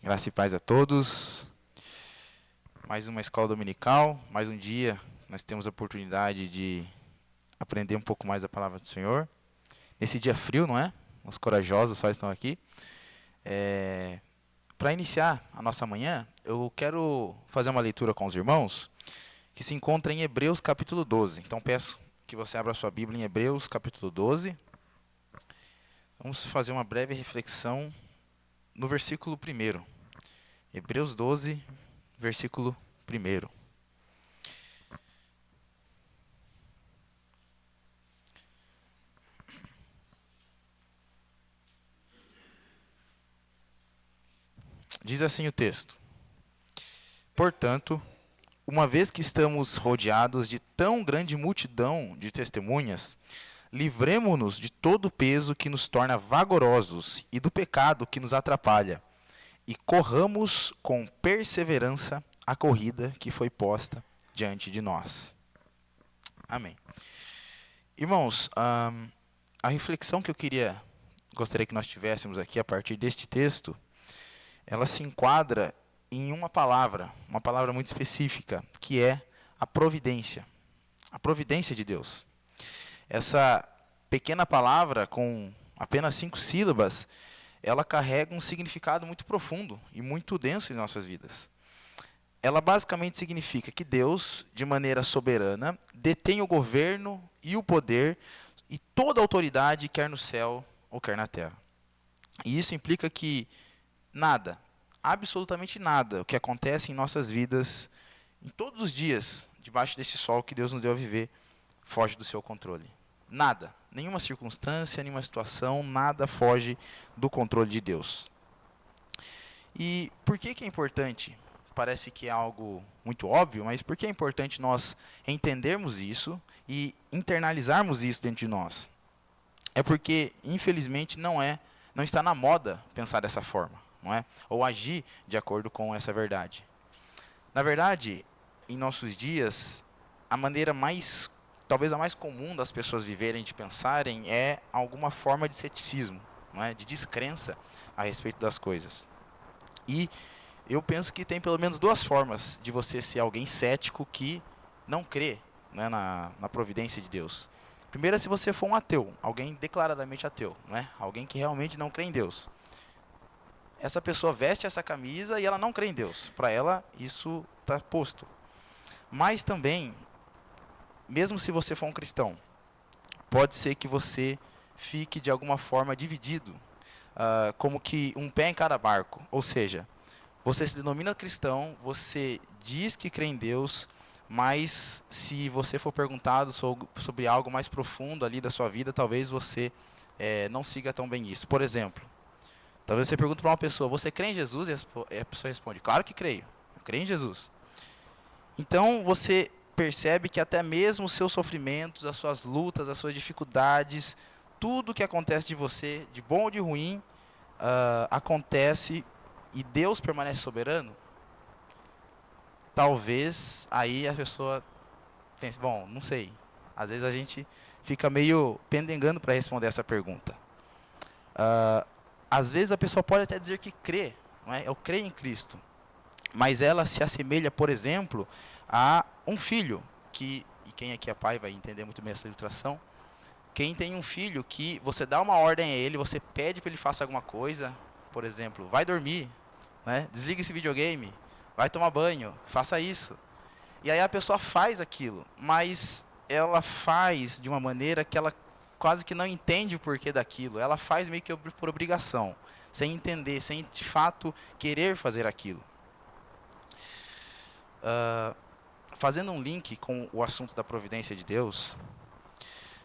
Graça e paz a todos. Mais uma escola dominical, mais um dia nós temos a oportunidade de aprender um pouco mais da palavra do Senhor. Nesse dia frio, não é? Os corajosos só estão aqui. Para iniciar a nossa manhã, eu quero fazer uma leitura com os irmãos que se encontra em Hebreus capítulo 12. Então peço que você abra a sua Bíblia em Hebreus capítulo 12. Vamos fazer uma breve reflexão no versículo 1. Hebreus 12, versículo 1. Diz assim o texto: Portanto, uma vez que estamos rodeados de tão grande multidão de testemunhas, livremo-nos de todo o peso que nos torna vagarosos e do pecado que nos atrapalha, e corramos com perseverança a corrida que foi posta diante de nós. Amém. Irmãos, a reflexão que gostaria que nós tivéssemos aqui a partir deste texto, ela se enquadra em uma palavra muito específica, que é a providência de Deus. Essa pequena palavra, com apenas 5 sílabas, ela carrega um significado muito profundo e muito denso em nossas vidas. Ela basicamente significa que Deus, de maneira soberana, detém o governo e o poder e toda a autoridade, quer no céu ou quer na terra. E isso implica que nada, absolutamente nada, o que acontece em nossas vidas, em todos os dias, debaixo desse sol que Deus nos deu a viver, foge do seu controle. Nada, nenhuma circunstância, nenhuma situação, nada foge do controle de Deus. E por que é importante? Parece que é algo muito óbvio, mas por que é importante nós entendermos isso e internalizarmos isso dentro de nós? É porque, infelizmente, não está na moda pensar dessa forma, não é? Ou agir de acordo com essa verdade. Na verdade, em nossos dias, a maneira talvez a mais comum das pessoas viverem, de pensarem, é alguma forma de ceticismo, não é? De descrença a respeito das coisas. E eu penso que tem pelo menos 2 formas de você ser alguém cético que não crê, né, na providência de Deus. Primeiro é se você for um ateu, alguém declaradamente ateu, né? Alguém que realmente não crê em Deus. Essa pessoa veste essa camisa e ela não crê em Deus. Para ela, isso está posto. Mas também, mesmo se você for um cristão, pode ser que você fique de alguma forma dividido, como que um pé em cada barco. Ou seja, você se denomina cristão, você diz que crê em Deus, mas se você for perguntado sobre algo mais profundo ali da sua vida, talvez você não siga tão bem isso. Por exemplo, talvez você pergunte para uma pessoa: você crê em Jesus? E a pessoa responde: claro que creio, eu creio em Jesus. Então você percebe que até mesmo os seus sofrimentos, as suas lutas, as suas dificuldades, tudo que acontece de você, de bom ou de ruim, acontece e Deus permanece soberano. Talvez aí a pessoa pense: bom, não sei. Às vezes a gente fica meio pendengando para responder essa pergunta. Às vezes a pessoa pode até dizer que crê, não é? Eu creio em Cristo. Mas ela se assemelha, por exemplo, a um filho, e quem aqui é pai vai entender muito bem essa ilustração. Quem tem um filho que você dá uma ordem a ele, você pede para ele faça alguma coisa, por exemplo, vai dormir, né? Desliga esse videogame, vai tomar banho, faça isso. E aí a pessoa faz aquilo, mas ela faz de uma maneira que ela quase que não entende o porquê daquilo. Ela faz meio que por obrigação, sem entender, sem de fato querer fazer aquilo. Fazendo um link com o assunto da providência de Deus,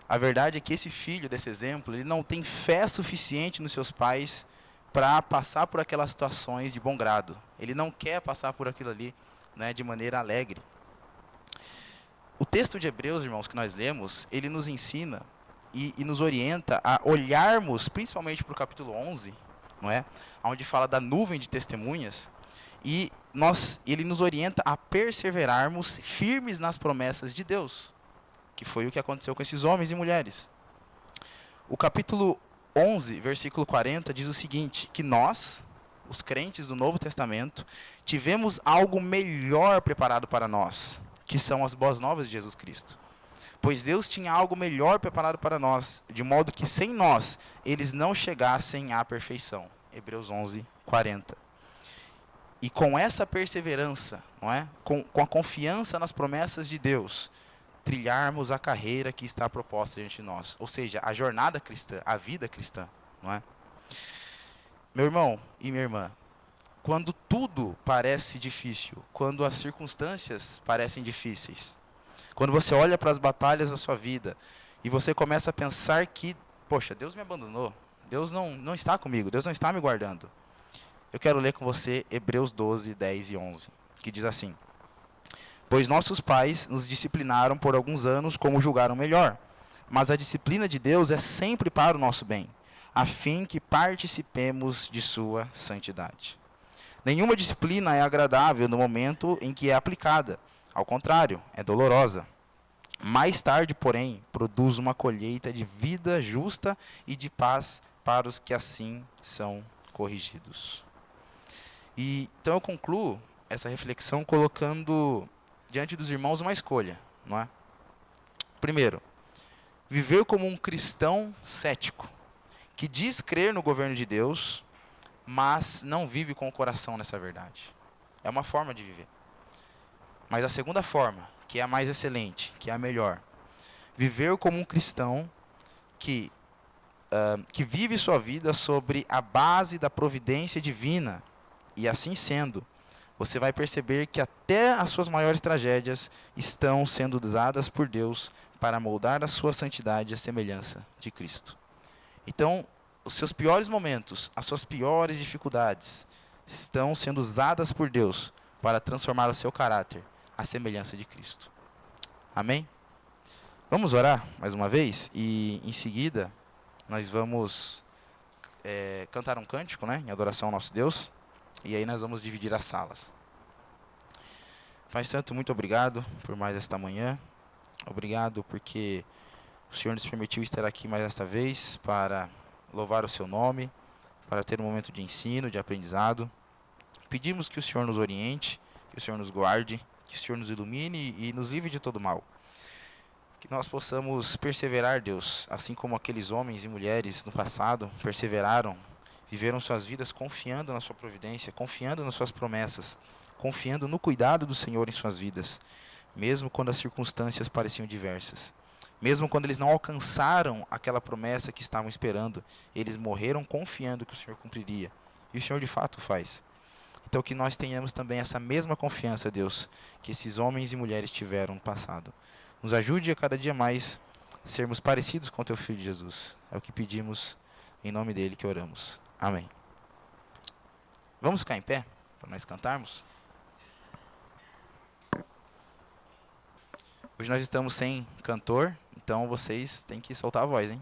a verdade é que esse filho desse exemplo, ele não tem fé suficiente nos seus pais para passar por aquelas situações de bom grado. Ele não quer passar por aquilo ali, né, de maneira alegre. O texto de Hebreus, irmãos, que nós lemos, ele nos ensina e nos orienta a olharmos principalmente para o capítulo 11, não é? Onde fala da nuvem de testemunhas, e ele nos orienta a perseverarmos firmes nas promessas de Deus, que foi o que aconteceu com esses homens e mulheres. O capítulo 11, versículo 40, diz o seguinte: que nós, os crentes do Novo Testamento, tivemos algo melhor preparado para nós, que são as boas novas de Jesus Cristo. Pois Deus tinha algo melhor preparado para nós, de modo que sem nós, eles não chegassem à perfeição. Hebreus 11, 40. E com essa perseverança, não é? Com a confiança nas promessas de Deus, trilharmos a carreira que está proposta diante de nós. Ou seja, a jornada cristã, a vida cristã, não é? Meu irmão e minha irmã, quando tudo parece difícil, quando as circunstâncias parecem difíceis, quando você olha para as batalhas da sua vida e você começa a pensar que, poxa, Deus me abandonou, Deus não está comigo, Deus não está me guardando. Eu quero ler com você Hebreus 12, 10 e 11, que diz assim: Pois nossos pais nos disciplinaram por alguns anos como julgaram melhor, mas a disciplina de Deus é sempre para o nosso bem, a fim que participemos de sua santidade. Nenhuma disciplina é agradável no momento em que é aplicada. Ao contrário, é dolorosa. Mais tarde, porém, produz uma colheita de vida justa e de paz para os que assim são corrigidos. Então eu concluo essa reflexão colocando diante dos irmãos uma escolha, não é? Primeiro, viver como um cristão cético, que diz crer no governo de Deus, mas não vive com o coração nessa verdade. É uma forma de viver. Mas a segunda forma, que é a mais excelente, que é a melhor, viver como um cristão que vive sua vida sobre a base da providência divina, e assim sendo, você vai perceber que até as suas maiores tragédias estão sendo usadas por Deus para moldar a sua santidade e a semelhança de Cristo. Então, os seus piores momentos, as suas piores dificuldades, estão sendo usadas por Deus para transformar o seu caráter à semelhança de Cristo. Amém? Vamos orar mais uma vez e em seguida nós vamos cantar um cântico, né, em adoração ao nosso Deus, e aí nós vamos dividir as salas. Pai Santo, muito obrigado por mais esta manhã. Obrigado porque o Senhor nos permitiu estar aqui mais esta vez para louvar o seu nome, para ter um momento de ensino, de aprendizado. Pedimos que o Senhor nos oriente, que o Senhor nos guarde, que o Senhor nos ilumine e nos livre de todo mal. Que nós possamos perseverar, Deus, assim como aqueles homens e mulheres no passado perseveraram, viveram suas vidas confiando na sua providência, confiando nas suas promessas, confiando no cuidado do Senhor em suas vidas, mesmo quando as circunstâncias pareciam diversas. Mesmo quando eles não alcançaram aquela promessa que estavam esperando, eles morreram confiando que o Senhor cumpriria. E o Senhor de fato faz. Então que nós tenhamos também essa mesma confiança, Deus, que esses homens e mulheres tiveram no passado. Nos ajude a cada dia mais sermos parecidos com o Teu Filho Jesus. É o que pedimos, em nome dele que oramos. Amém. Vamos ficar em pé para nós cantarmos? Hoje nós estamos sem cantor, então vocês têm que soltar a voz, hein?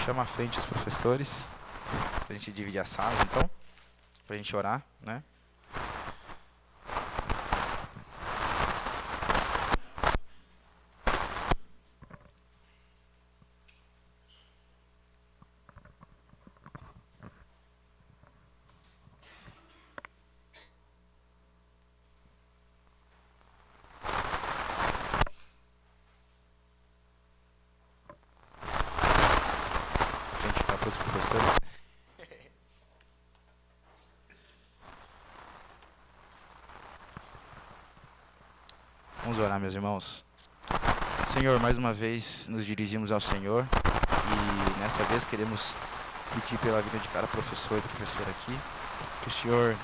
chama à frente os professores, pra gente dividir a sala, então, pra gente orar, né? Pra gente ficar pros professores. Vamos orar, meus irmãos. Senhor, mais uma vez nos dirigimos ao Senhor e nesta vez queremos pedir pela vida de cada professor e professora aqui, que o Senhor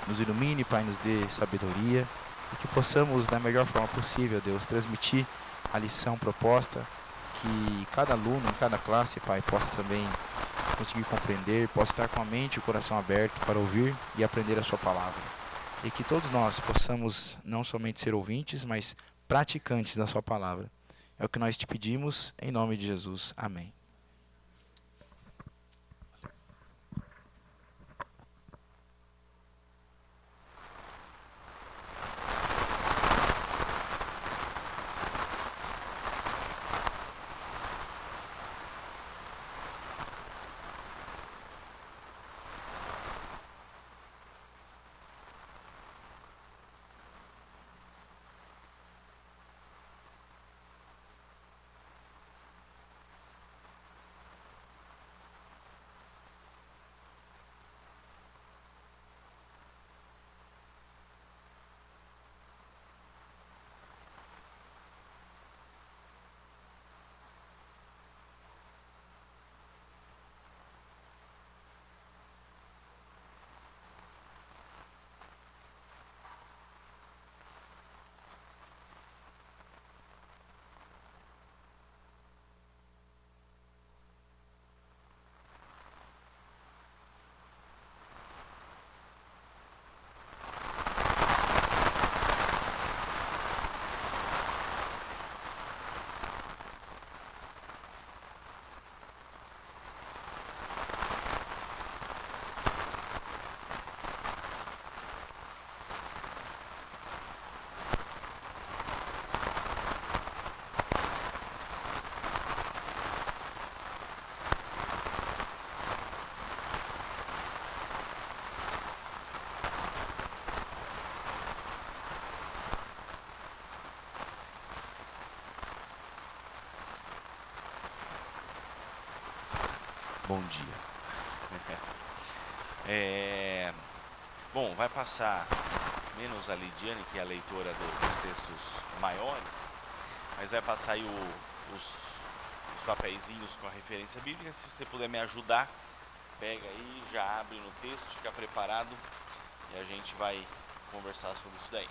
nos ilumine, Pai, nos dê sabedoria e que possamos, da melhor forma possível, Deus, transmitir a lição proposta, que cada aluno, em cada classe, Pai, possa também conseguir compreender, possa estar com a mente e o coração aberto para ouvir e aprender a Sua palavra. E que todos nós possamos não somente ser ouvintes, mas praticantes da Sua palavra. É o que nós te pedimos, em nome de Jesus. Amém. Bom dia. Bom, vai passar menos a Lidiane, que é a leitora dos textos maiores, mas vai passar aí os papeizinhos com a referência bíblica. Se você puder me ajudar, pega aí, já abre no texto, fica preparado e a gente vai conversar sobre isso daí.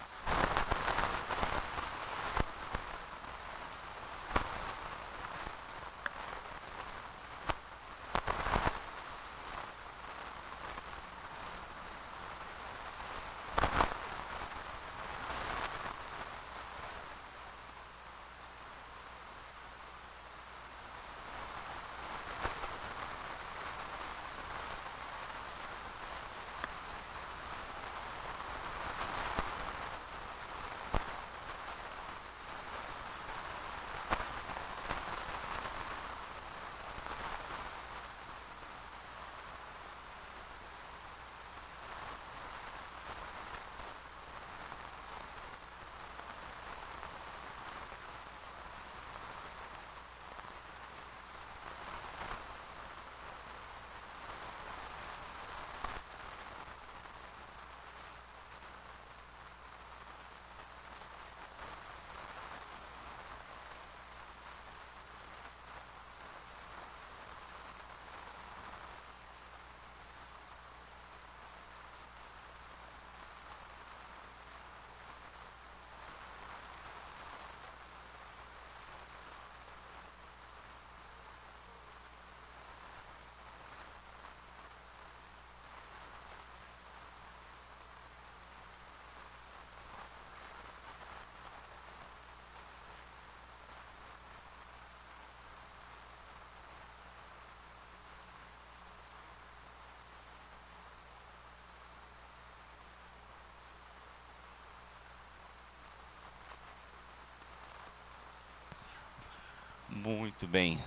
Muito bem.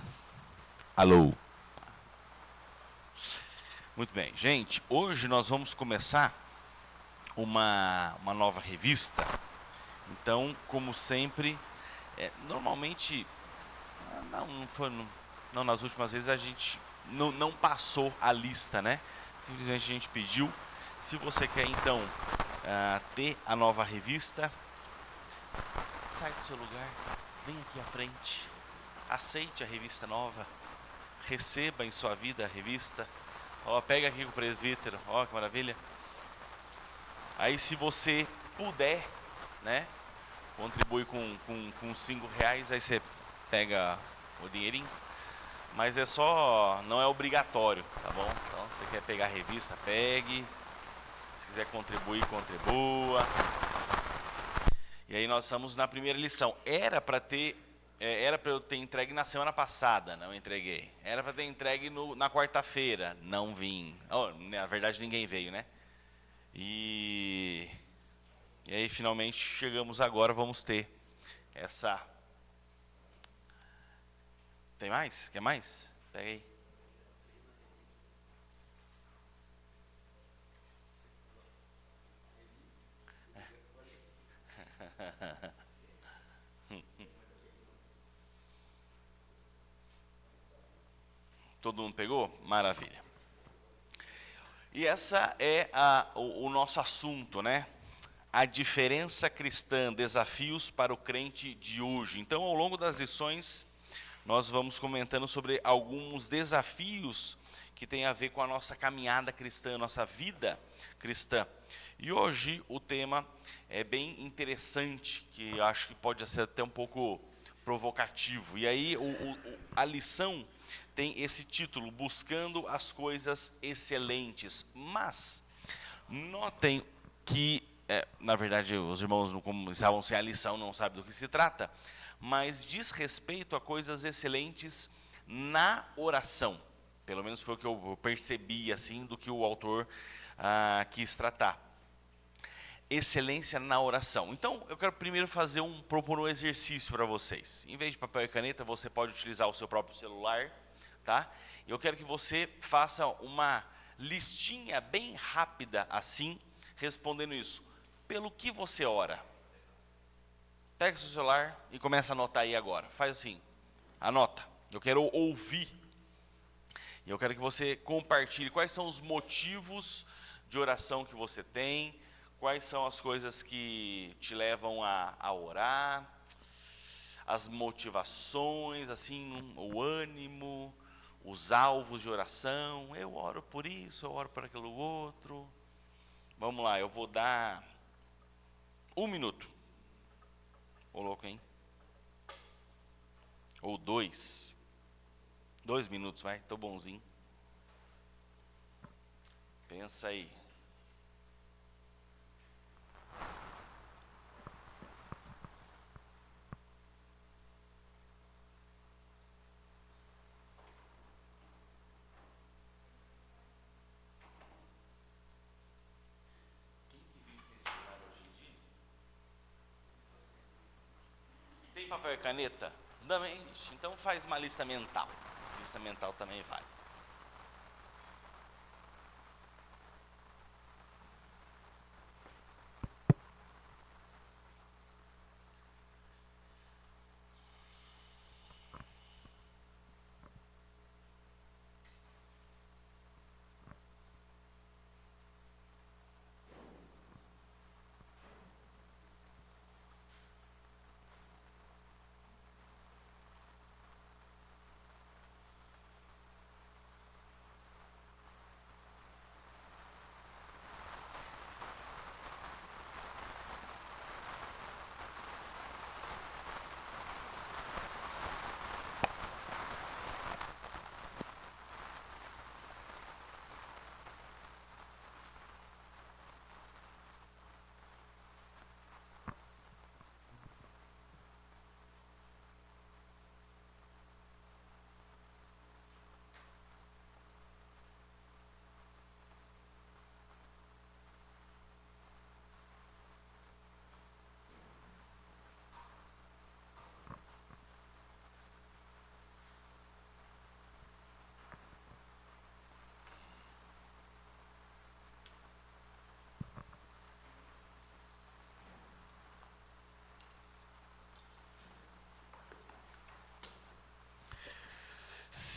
Alô. Muito bem. Gente, hoje nós vamos começar uma nova revista. Então, como sempre, normalmente, não nas últimas vezes a gente não passou a lista, né? Simplesmente a gente pediu. Se você quer, então, ter a nova revista, sai do seu lugar, vem aqui à frente, aceite a revista nova, receba em sua vida a revista. Ó, pega aqui com o presbítero, ó que maravilha. Aí se você puder, né, contribui com R$5, aí você pega o dinheirinho. Mas não é obrigatório, tá bom? Então se você quer pegar a revista, pegue. Se quiser contribuir, contribua. E aí nós estamos na primeira lição. Era para eu ter entregue na semana passada, não entreguei. Era para ter entregue na quarta-feira, não vim. Oh, na verdade ninguém veio, né? E aí finalmente chegamos agora, vamos ter essa... Tem mais? Quer mais? Pega aí. Todo mundo pegou? Maravilha. E essa é o nosso assunto, né? A diferença cristã, desafios para o crente de hoje. Então, ao longo das lições, nós vamos comentando sobre alguns desafios que têm a ver com a nossa caminhada cristã, nossa vida cristã. E hoje o tema é bem interessante, que eu acho que pode ser até um pouco provocativo. E aí a lição tem esse título, Buscando as Coisas Excelentes. Mas notem que, na verdade, os irmãos, como estavam sem a lição, não sabem do que se trata, mas diz respeito a coisas excelentes na oração. Pelo menos foi o que eu percebi, assim, do que o autor quis tratar. Excelência na oração. Então, eu quero primeiro propor um exercício para vocês. Em vez de papel e caneta, você pode utilizar o seu próprio celular, tá? Eu quero que você faça uma listinha bem rápida, assim, respondendo isso. Pelo que você ora? Pega seu celular e começa a anotar aí agora. Faz assim, anota. Eu quero ouvir. E eu quero que você compartilhe quais são os motivos de oração que você tem, quais são as coisas que te levam a orar, as motivações, assim, o ânimo, os alvos de oração. Eu oro por isso, eu oro por aquilo outro. Vamos lá, eu vou dar 1 minuto. Ô louco, hein? Ou 2. 2 minutos, vai, tô bonzinho. Pensa aí. Quem que vive sem celular hoje em dia? Tem papel e caneta? Então faz uma lista mental. Lista mental também vale.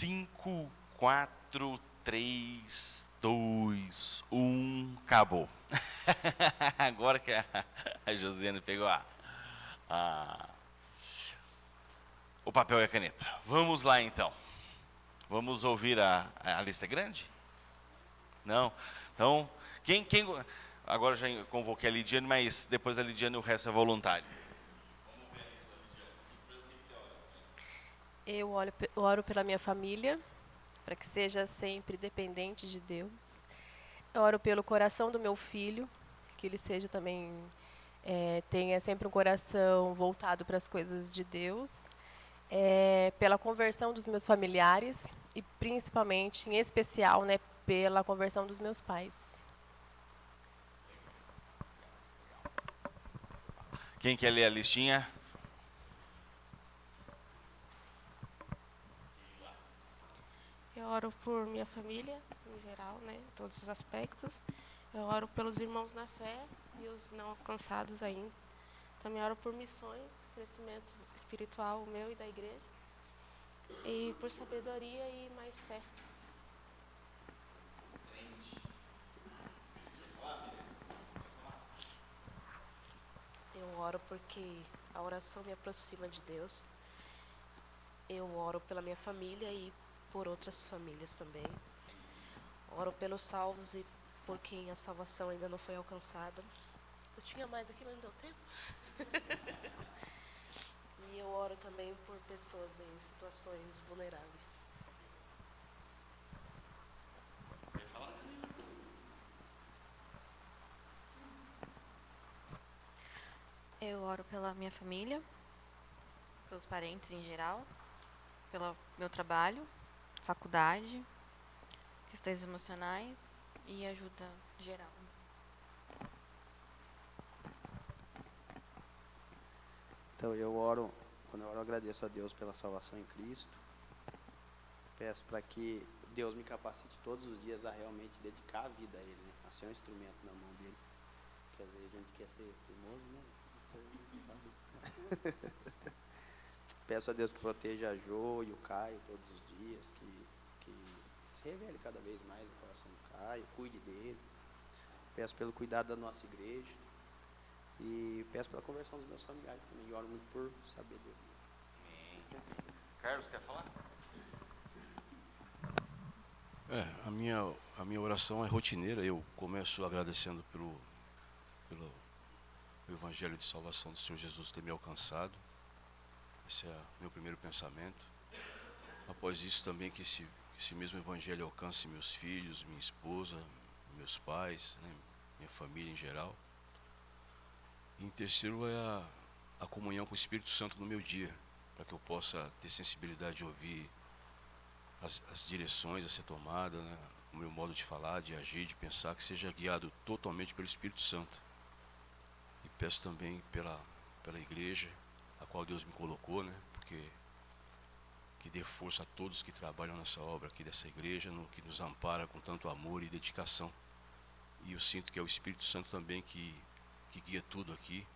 5, 4, 3, 2, 1, acabou. Agora que a Josiane pegou o papel e a caneta. Vamos lá então. Vamos ouvir a lista grande? Não? Então, quem agora já convoquei a Lidiane, mas depois a Lidiane o resto é voluntário. Eu oro pela minha família, para que seja sempre dependente de Deus. Eu oro pelo coração do meu filho, que ele seja também, tenha sempre um coração voltado para as coisas de Deus. Pela conversão dos meus familiares e principalmente, em especial, né, pela conversão dos meus pais. Quem quer ler a listinha? Eu oro por minha família, em geral, né, em todos os aspectos. Eu oro pelos irmãos na fé e os não alcançados ainda. Também oro por missões, crescimento espiritual meu e da igreja. E por sabedoria e mais fé. Eu oro porque a oração me aproxima de Deus. Eu oro pela minha família e por outras famílias também. Oro pelos salvos e por quem a salvação ainda não foi alcançada. Eu tinha mais aqui, mas não deu tempo. E eu oro também por pessoas em situações vulneráveis. Eu oro pela minha família, pelos parentes em geral, pelo meu trabalho, faculdade, questões emocionais e ajuda geral. Então eu oro, quando eu oro, eu agradeço a Deus pela salvação em Cristo. Peço para que Deus me capacite todos os dias a realmente dedicar a vida a Ele, né? A ser um instrumento na mão dEle. Quer dizer, a gente quer ser teimoso, né? Peço a Deus que proteja a Jo e o Caio todos os dias, que se revele cada vez mais no coração do Caio, cuide dele. Peço pelo cuidado da nossa igreja e peço pela conversão dos meus familiares também. E oro muito por sabedoria. Carlos, quer falar? A minha oração é rotineira. Eu começo agradecendo pelo Evangelho de salvação do Senhor Jesus ter me alcançado. Esse é meu primeiro pensamento. Após isso também que esse mesmo Evangelho alcance meus filhos, minha esposa, meus pais, né, minha família em geral. E em terceiro é a comunhão com o Espírito Santo no meu dia, para que eu possa ter sensibilidade de ouvir as direções a ser tomada, né, o meu modo de falar, de agir, de pensar, que seja guiado totalmente pelo Espírito Santo. E peço também pela igreja, a qual Deus me colocou, né? Porque que dê força a todos que trabalham nessa obra aqui dessa igreja, que nos ampara com tanto amor e dedicação. E eu sinto que é o Espírito Santo também que guia tudo aqui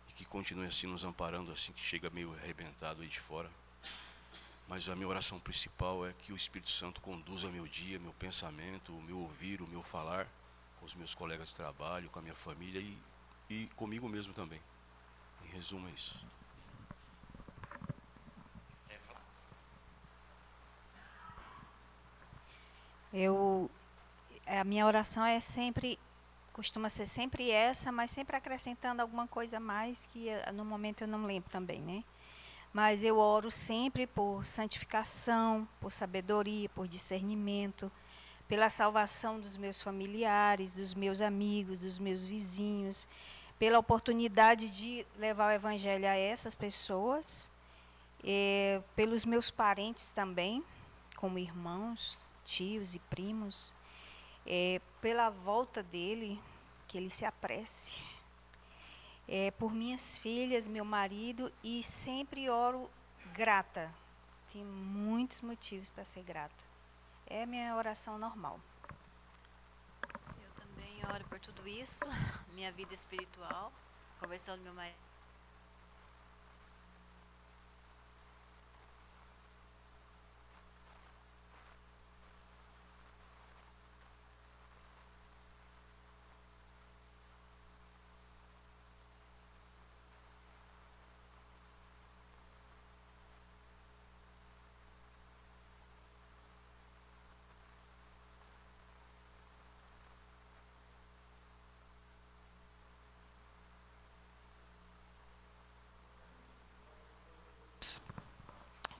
e que continue assim nos amparando, assim que chega meio arrebentado aí de fora. Mas a minha oração principal é que o Espírito Santo conduza meu dia, meu pensamento, o meu ouvir, o meu falar com os meus colegas de trabalho, com a minha família e comigo mesmo também. Em resumo é isso. A minha oração costuma ser sempre essa, mas sempre acrescentando alguma coisa a mais que no momento eu não lembro também, né? Mas eu oro sempre por santificação, por sabedoria, por discernimento, pela salvação dos meus familiares, dos meus amigos, dos meus vizinhos, pela oportunidade de levar o Evangelho a essas pessoas, pelos meus parentes também, como irmãos, tios e primos, pela volta dele, que ele se apresse, por minhas filhas, meu marido, e sempre oro grata. Tem muitos motivos para ser grata. É a minha oração normal. Eu também oro por tudo isso, minha vida espiritual, conversão do meu marido.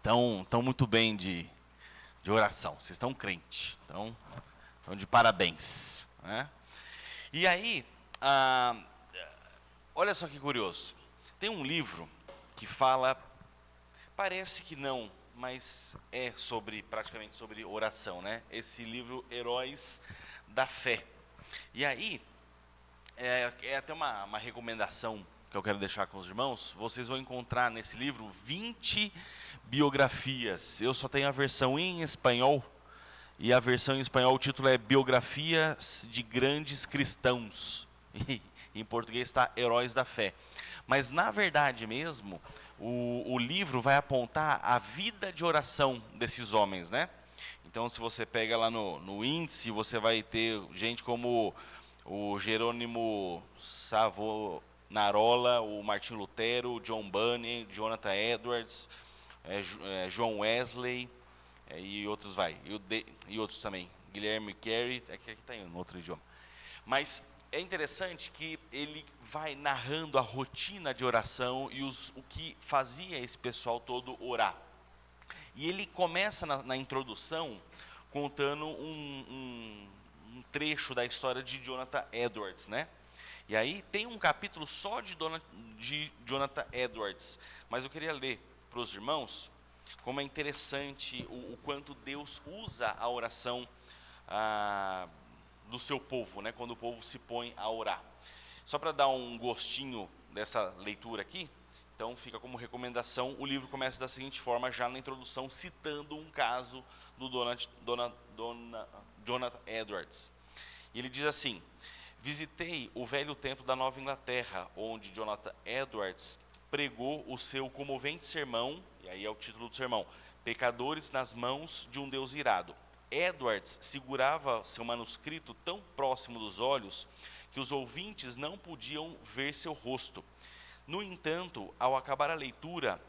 Estão muito bem de oração. Vocês estão crentes. Estão de parabéns. Né? E aí, olha só que curioso. Tem um livro que fala, parece que não, mas é praticamente sobre oração, né? Esse livro, Heróis da Fé. E aí, é até uma recomendação que eu quero deixar com os irmãos. Vocês vão encontrar nesse livro 20 biografias. Eu só tenho a versão em espanhol, e a versão em espanhol, o título é Biografias de Grandes Cristãos. E em português está Heróis da Fé. Mas, na verdade mesmo, o livro vai apontar a vida de oração desses homens, né? Então, se você pega lá no índice, você vai ter gente como o Jerônimo Savonarola, o Martin Lutero, o John Bunyan, Jonathan Edwards, John Wesley, e outros e outros também. Guilherme Carey, aqui está em outro idioma. Mas é interessante que ele vai narrando a rotina de oração e o que fazia esse pessoal todo orar. E ele começa na introdução contando um trecho da história de Jonathan Edwards, né? E aí tem um capítulo só de Jonathan Edwards, mas eu queria ler para os irmãos como é interessante o quanto Deus usa a oração do seu povo, né? Quando o povo se põe a orar. Só para dar um gostinho dessa leitura aqui, então fica como recomendação, o livro começa da seguinte forma, já na introdução, citando um caso do Jonathan Edwards. E ele diz assim: visitei o velho templo da Nova Inglaterra, onde Jonathan Edwards pregou o seu comovente sermão, e aí é o título do sermão, Pecadores nas mãos de um Deus irado. Edwards segurava seu manuscrito tão próximo dos olhos que os ouvintes não podiam ver seu rosto. No entanto, ao acabar a leitura,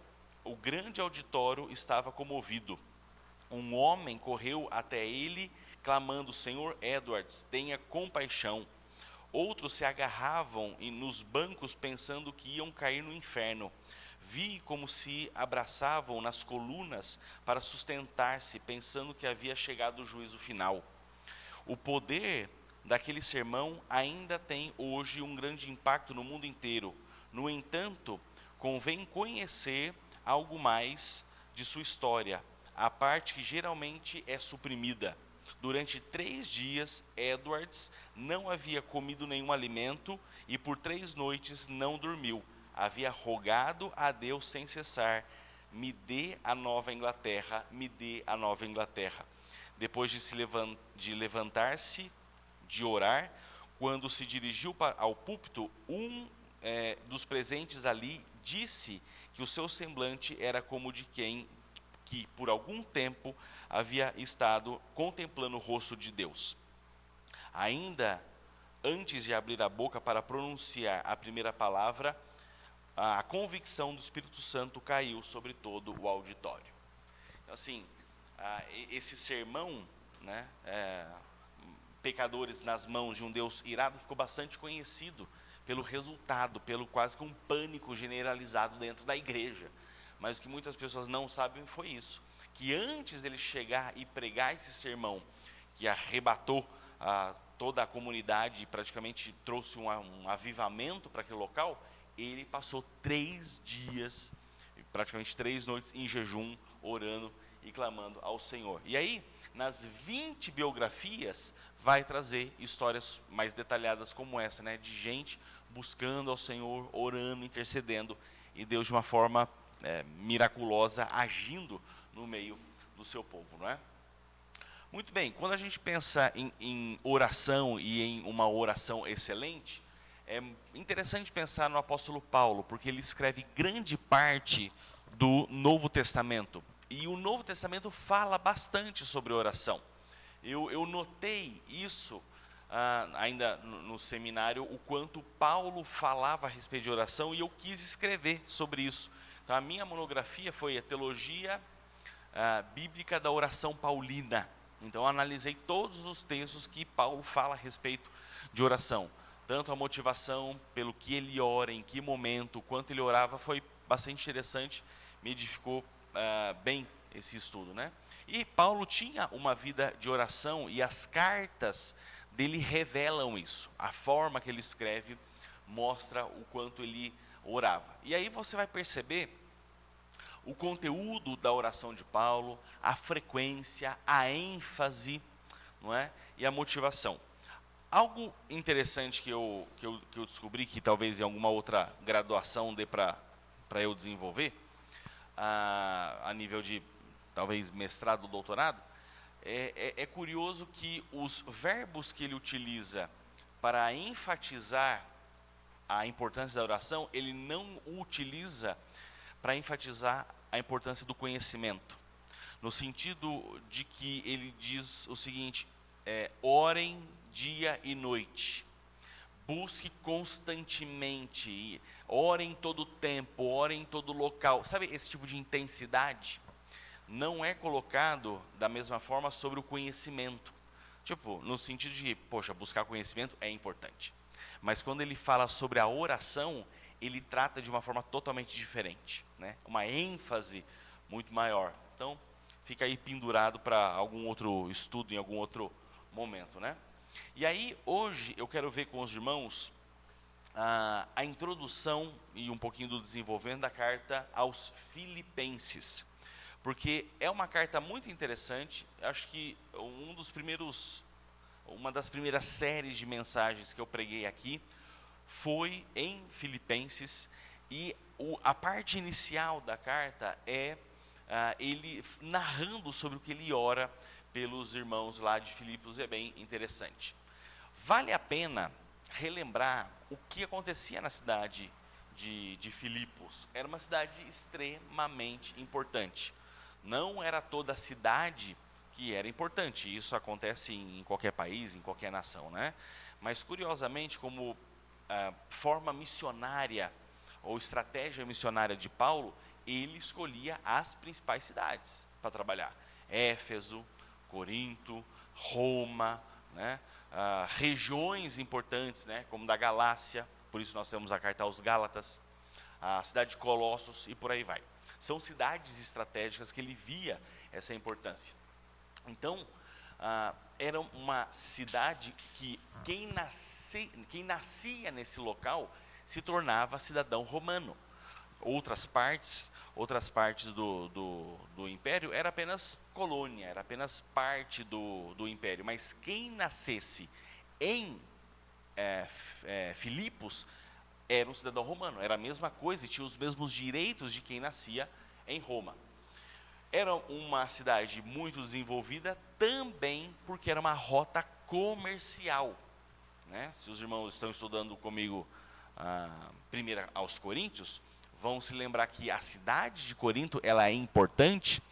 o grande auditório estava comovido. Um homem correu até ele, clamando: Senhor Edwards, tenha compaixão. Outros se agarravam nos bancos pensando que iam cair no inferno. Vi como se abraçavam nas colunas para sustentar-se, pensando que havia chegado o juízo final. O poder daquele sermão ainda tem hoje um grande impacto no mundo inteiro. No entanto, convém conhecer algo mais de sua história, a parte que geralmente é suprimida. Durante 3 dias, Edwards não havia comido nenhum alimento e por 3 noites não dormiu. Havia rogado a Deus sem cessar: me dê a Nova Inglaterra, me dê a Nova Inglaterra. Depois de levantar-se, de orar, quando se dirigiu ao púlpito, dos presentes ali disse que o seu semblante era como de quem que por algum tempo havia estado contemplando o rosto de Deus. Ainda antes de abrir a boca para pronunciar a primeira palavra, a convicção do Espírito Santo caiu sobre todo o auditório. Então, assim, esse sermão, né, Pecadores nas mãos de um Deus irado, ficou bastante conhecido pelo resultado, pelo quase que um pânico generalizado dentro da igreja. Mas o que muitas pessoas não sabem foi isso, que antes dele chegar e pregar esse sermão, que arrebatou toda a comunidade e praticamente trouxe um avivamento para aquele local, ele passou 3 dias, praticamente 3 noites em jejum, orando e clamando ao Senhor. E aí, nas 20 biografias, vai trazer histórias mais detalhadas como essa, né, de gente buscando ao Senhor, orando, intercedendo, e Deus de uma forma miraculosa, agindo no meio do seu povo, não é? Muito bem, quando a gente pensa em oração e em uma oração excelente, é interessante pensar no apóstolo Paulo, porque ele escreve grande parte do Novo Testamento. E o Novo Testamento fala bastante sobre oração. Eu notei isso ainda no seminário, o quanto Paulo falava a respeito de oração, e eu quis escrever sobre isso. Então, a minha monografia foi a Teologia Bíblica da Oração Paulina. Então, eu analisei todos os textos que Paulo fala a respeito de oração. Tanto a motivação, pelo que ele ora, em que momento, quanto ele orava, foi bastante interessante, me edificou bem esse estudo, né? E Paulo tinha uma vida de oração e as cartas dele revelam isso. A forma que ele escreve mostra o quanto ele orava. E aí você vai perceber o conteúdo da oração de Paulo, a frequência, a ênfase, não é? E a motivação. Algo interessante que eu descobri, que talvez em alguma outra graduação dê para eu desenvolver, a nível de talvez mestrado ou doutorado, é curioso que os verbos que ele utiliza para enfatizar a importância da oração, ele não utiliza para enfatizar a importância do conhecimento. No sentido de que ele diz o seguinte, orem dia e noite, busque constantemente, orem todo tempo, orem todo local. Sabe esse tipo de intensidade? Não é colocado da mesma forma sobre o conhecimento. Tipo, no sentido de, poxa, buscar conhecimento é importante. Mas quando ele fala sobre a oração, ele trata de uma forma totalmente diferente, né? Uma ênfase muito maior. Então, fica aí pendurado para algum outro estudo, em algum outro momento, né? E aí, hoje, eu quero ver com os irmãos a introdução e um pouquinho do desenvolvimento da carta aos Filipenses. Porque é uma carta muito interessante. Acho que uma das primeiras séries de mensagens que eu preguei aqui foi em Filipenses, e a parte inicial da carta é ele narrando sobre o que ele ora pelos irmãos lá de Filipos. É bem interessante. Vale a pena relembrar o que acontecia na cidade de Filipos. Era uma cidade extremamente importante. Não era toda a cidade que era importante. Isso acontece em qualquer país, em qualquer nação, né? Mas, curiosamente, como forma missionária ou estratégia missionária de Paulo, ele escolhia as principais cidades para trabalhar. Éfeso, Corinto, Roma, né? Regiões importantes, né? Como da Galácia, por isso nós temos a carta aos Gálatas, a cidade de Colossos e por aí vai. São cidades estratégicas que ele via essa importância. Então, era uma cidade que quem nascia nesse local se tornava cidadão romano. Outras partes do império era apenas colônia, era apenas parte do império. Mas quem nascesse em Filipos era um cidadão romano, era a mesma coisa e tinha os mesmos direitos de quem nascia em Roma. Era uma cidade muito desenvolvida também porque era uma rota comercial, né? Se os irmãos estão estudando comigo primeiro aos Coríntios, vão se lembrar que a cidade de Corinto ela é importante,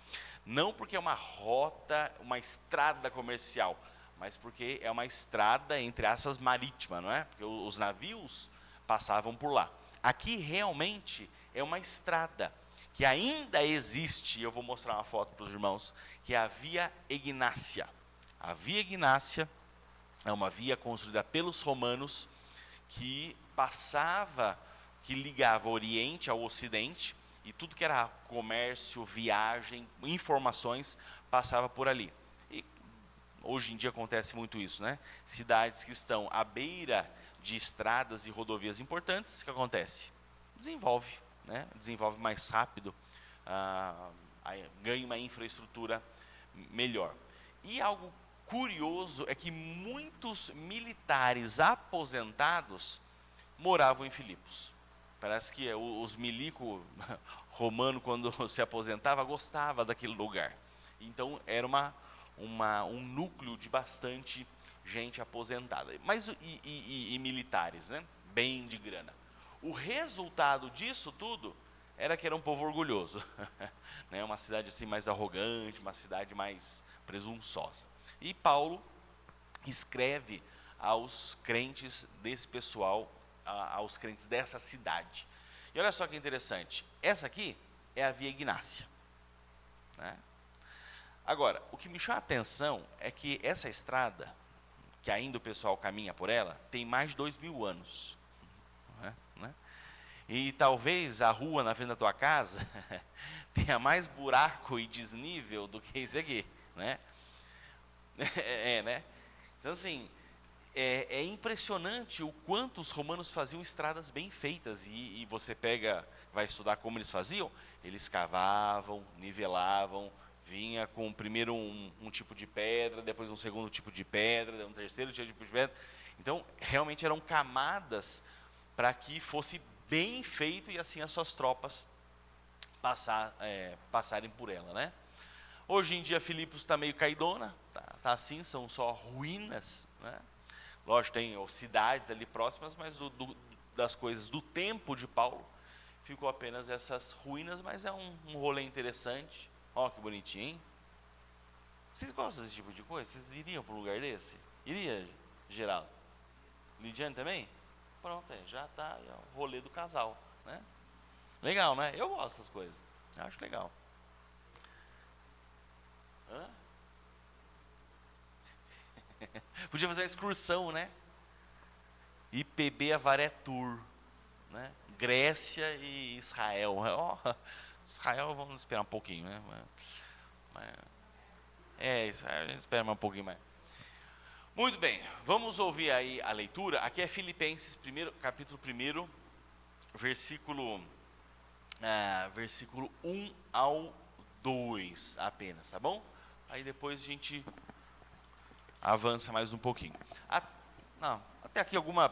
não porque é uma rota, uma estrada comercial, mas porque é uma estrada, entre aspas, marítima, não é? Porque os navios passavam por lá. Aqui realmente é uma estrada que ainda existe, eu vou mostrar uma foto para os irmãos, que é a Via Egnácia. A Via Egnácia é uma via construída pelos romanos que ligava o Oriente ao Ocidente, e tudo que era comércio, viagem, informações, passava por ali. E hoje em dia acontece muito isso, né? Cidades que estão à beira de estradas e rodovias importantes, o que acontece? Desenvolve, né? Desenvolve mais rápido, ganha uma infraestrutura melhor. E algo curioso é que muitos militares aposentados moravam em Filipos. Parece que os milico romano, quando se aposentava, gostava daquele lugar. Então era um núcleo de bastante gente aposentada. Mas e militares, né? Bem de grana. O resultado disso tudo era que era um povo orgulhoso. Né? Uma cidade assim mais arrogante, uma cidade mais presunçosa. E Paulo escreve aos crentes desse pessoal, aos crentes dessa cidade. E olha só que interessante, essa aqui é a Via Egnácia, né? Agora, o que me chama a atenção é que essa estrada, que ainda o pessoal caminha por ela, tem mais de 2000 anos. Né? E talvez a rua na frente da tua casa tenha mais buraco e desnível do que esse aqui, né? Né? Então, assim, é impressionante o quanto os romanos faziam estradas bem feitas. E você vai estudar como eles faziam, eles cavavam, nivelavam, vinha com primeiro um tipo de pedra, depois um segundo tipo de pedra, um terceiro tipo de pedra. Então, realmente eram camadas para que fosse bem feito e assim as suas tropas passarem por ela, né? Hoje em dia, Filipos está meio caidona, tá assim, são só ruínas, né? Lógico, tem cidades ali próximas, mas das coisas do tempo de Paulo, ficou apenas essas ruínas, mas é um rolê interessante. Ó, que bonitinho, hein? Vocês gostam desse tipo de coisa? Vocês iriam para um lugar desse? Iria, Geraldo? Lidiane também? Pronto, já está o rolê do casal, né? Legal, né? Eu gosto dessas coisas, acho legal. Hã? Podia fazer uma excursão, né? IPB Avaré Tour, né? Grécia e Israel. Israel vamos esperar um pouquinho, né? Israel a gente espera mais um pouquinho mais. Muito bem, vamos ouvir aí a leitura. Aqui é Filipenses, capítulo 1, versículo 1 ao 2 apenas, tá bom? Aí depois a gente avança mais um pouquinho. Até aqui alguma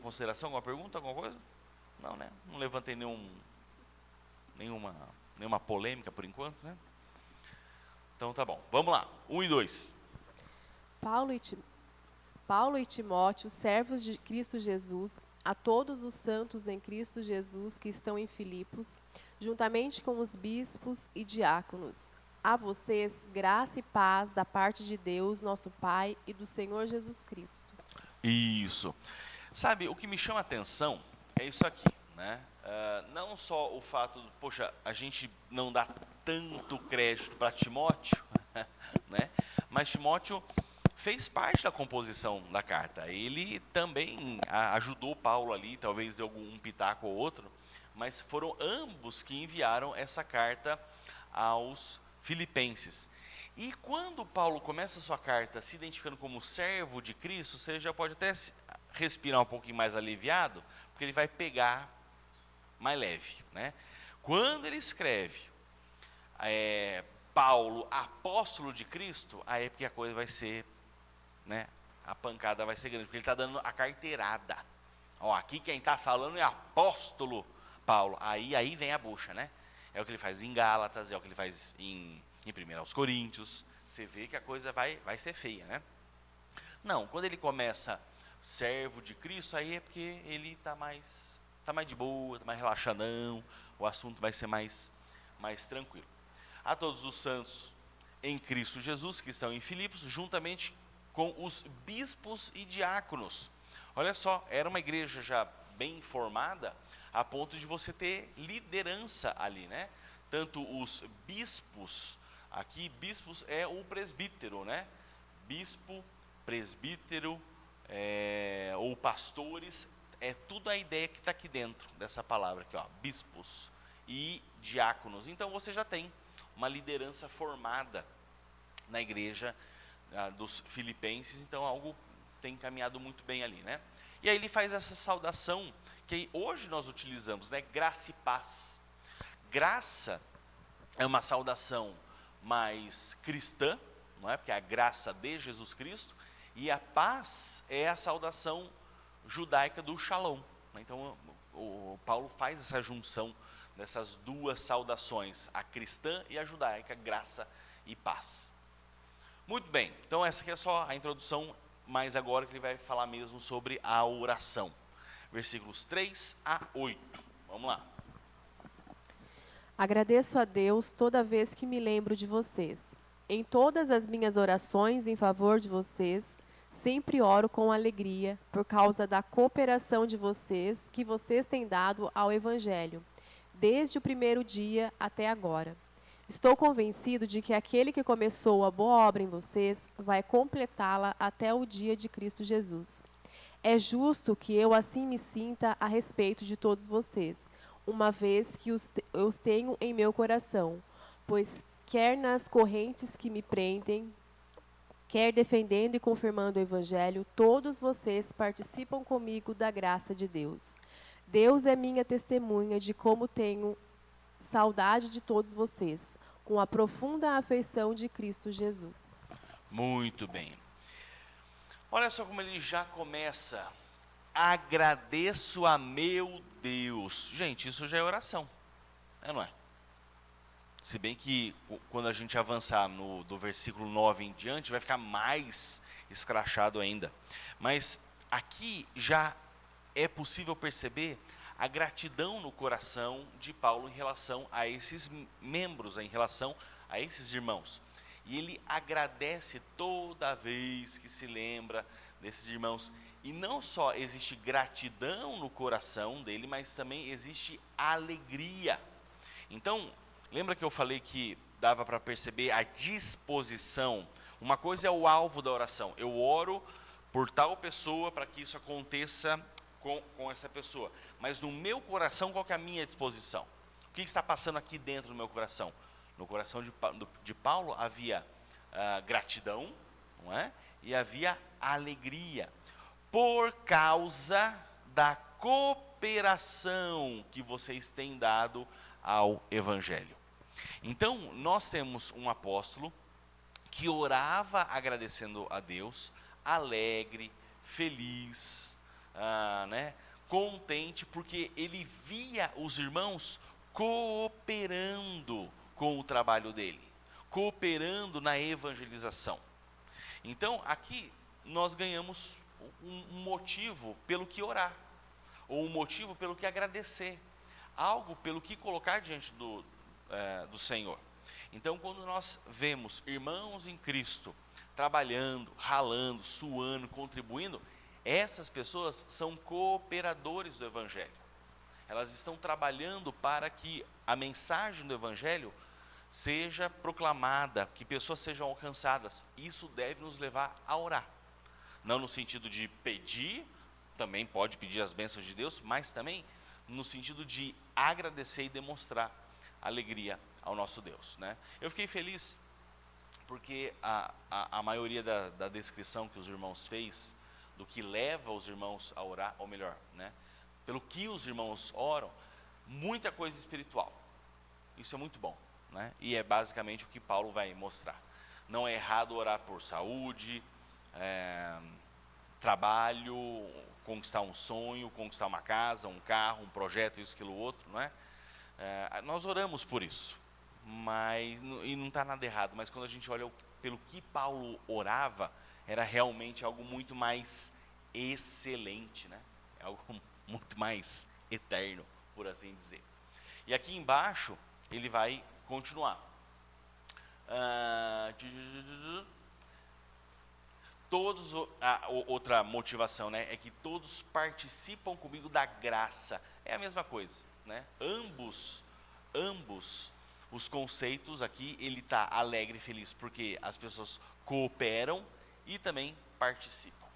consideração, alguma pergunta, alguma coisa? Não, né? Não levantei nenhuma polêmica por enquanto, né? Então tá bom, vamos lá, 1 e 2. Paulo e Timóteo, servos de Cristo Jesus, a todos os santos em Cristo Jesus que estão em Filipos, juntamente com os bispos e diáconos. A vocês, graça e paz da parte de Deus, nosso Pai, e do Senhor Jesus Cristo. Isso. Sabe, o que me chama a atenção é isso aqui, né? Não só o fato, poxa, a gente não dá tanto crédito para Timóteo, né? Mas Timóteo fez parte da composição da carta. Ele também ajudou Paulo ali, talvez de algum pitaco ou outro, mas foram ambos que enviaram essa carta aos Filipenses. E quando Paulo começa a sua carta se identificando como servo de Cristo, você já pode até respirar um pouquinho mais aliviado, porque ele vai pegar mais leve, né? Quando ele escreve Paulo, apóstolo de Cristo, aí é porque a coisa vai ser, né, a pancada vai ser grande, porque ele está dando a carteirada. Ó, aqui quem está falando é apóstolo Paulo. Aí vem a bucha, né? É o que ele faz em Gálatas, é o que ele faz em 1 aos Coríntios. Você vê que a coisa vai ser feia, né? Não, quando ele começa servo de Cristo, aí é porque ele está mais de boa, está mais relaxadão, o assunto vai ser mais tranquilo. A todos os santos em Cristo Jesus, que estão em Filipos, juntamente com os bispos e diáconos. Olha só, era uma igreja já bem formada, a ponto de você ter liderança ali, né? Tanto os bispos, aqui bispos é o presbítero, né? Bispo, presbítero, ou pastores, é tudo a ideia que está aqui dentro dessa palavra aqui, ó, bispos e diáconos. Então você já tem uma liderança formada na igreja dos Filipenses, então algo tem caminhado muito bem ali, né? E aí ele faz essa saudação que hoje nós utilizamos, né? Graça e paz. Graça é uma saudação mais cristã, não é? Porque é a graça de Jesus Cristo, e a paz é a saudação judaica do Shalom, né? Então o Paulo faz essa junção dessas duas saudações, a cristã e a judaica, graça e paz. Muito bem, então essa aqui é só a introdução, mas agora que ele vai falar mesmo sobre a oração. Versículos 3 a 8. Vamos lá. Agradeço a Deus toda vez que me lembro de vocês. Em todas as minhas orações em favor de vocês, sempre oro com alegria por causa da cooperação de vocês que vocês têm dado ao Evangelho, desde o primeiro dia até agora. Estou convencido de que aquele que começou a boa obra em vocês vai completá-la até o dia de Cristo Jesus. É justo que eu assim me sinta a respeito de todos vocês, uma vez que eu os tenho em meu coração, pois quer nas correntes que me prendem, quer defendendo e confirmando o Evangelho, todos vocês participam comigo da graça de Deus. Deus é minha testemunha de como tenho saudade de todos vocês, com a profunda afeição de Cristo Jesus. Muito bem. Olha só como ele já começa. Agradeço a meu Deus. Gente, isso já é oração, não é? Se bem que quando a gente avançar do versículo 9 em diante, vai ficar mais escrachado ainda. Mas aqui já é possível perceber a gratidão no coração de Paulo em relação a esses membros, em relação a esses irmãos. E ele agradece toda vez que se lembra desses irmãos. E não só existe gratidão no coração dele, mas também existe alegria. Então, lembra que eu falei que dava para perceber a disposição? Uma coisa é o alvo da oração. Eu oro por tal pessoa para que isso aconteça com essa pessoa. Mas no meu coração, qual que é a minha disposição? O que está passando aqui dentro do meu coração? No coração de Paulo havia gratidão, não é? E havia alegria. Por causa da cooperação que vocês têm dado ao Evangelho. Então, nós temos um apóstolo que orava agradecendo a Deus, alegre, feliz, contente, porque ele via os irmãos cooperando com o trabalho dele, cooperando na evangelização. Então, aqui nós ganhamos um motivo pelo que orar, ou um motivo pelo que agradecer, algo pelo que colocar diante do Senhor. Então, quando nós vemos irmãos em Cristo trabalhando, ralando, suando, contribuindo, essas pessoas são cooperadores do Evangelho. Elas estão trabalhando para que a mensagem do Evangelho seja proclamada, que pessoas sejam alcançadas. Isso deve nos levar a orar. Não no sentido de pedir, também pode pedir as bênçãos de Deus, mas também no sentido de agradecer e demonstrar alegria ao nosso Deus, né? Eu fiquei feliz porque a maioria da descrição que os irmãos fez, do que leva os irmãos a orar, ou melhor, né, pelo que os irmãos oram, muita coisa espiritual. Isso é muito bom, né? E é basicamente o que Paulo vai mostrar. Não é errado orar por saúde, trabalho, conquistar um sonho, conquistar uma casa, um carro, um projeto, isso, aquilo, outro, não é? Nós oramos por isso, e não está nada errado, mas quando a gente olha pelo que Paulo orava, era realmente algo muito mais excelente, né? É algo muito mais eterno, por assim dizer. E aqui embaixo, ele vai continuar. Outra motivação, né, é que todos participam comigo da graça. É a mesma coisa, né? Ambos os conceitos aqui, ele está alegre e feliz, porque as pessoas cooperam e também participam.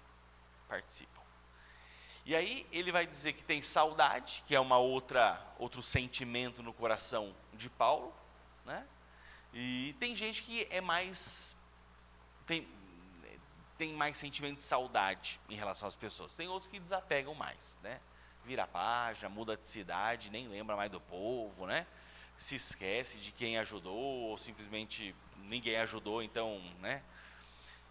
E aí ele vai dizer que tem saudade, que é outro sentimento no coração de Paulo, né? E tem gente que é mais tem mais sentimento de saudade em relação às pessoas. Tem outros que desapegam mais, né? Vira a página, muda de cidade, nem lembra mais do povo, né? Se esquece de quem ajudou, ou simplesmente ninguém ajudou, então, né?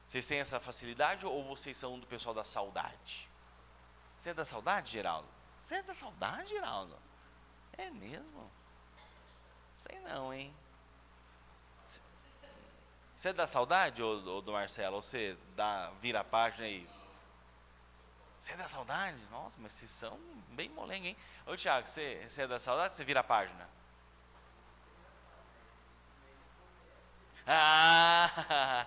Vocês têm essa facilidade ou vocês são do pessoal da saudade? Você é da saudade, Geraldo? Você é da saudade, Geraldo? É mesmo? Sei não, hein? Você é da saudade, ou do Marcelo? Ou você vira a página e... Você é da saudade? Nossa, mas vocês são bem molenga, hein? Ô, Thiago, você é da saudade ou você vira a página? Ah,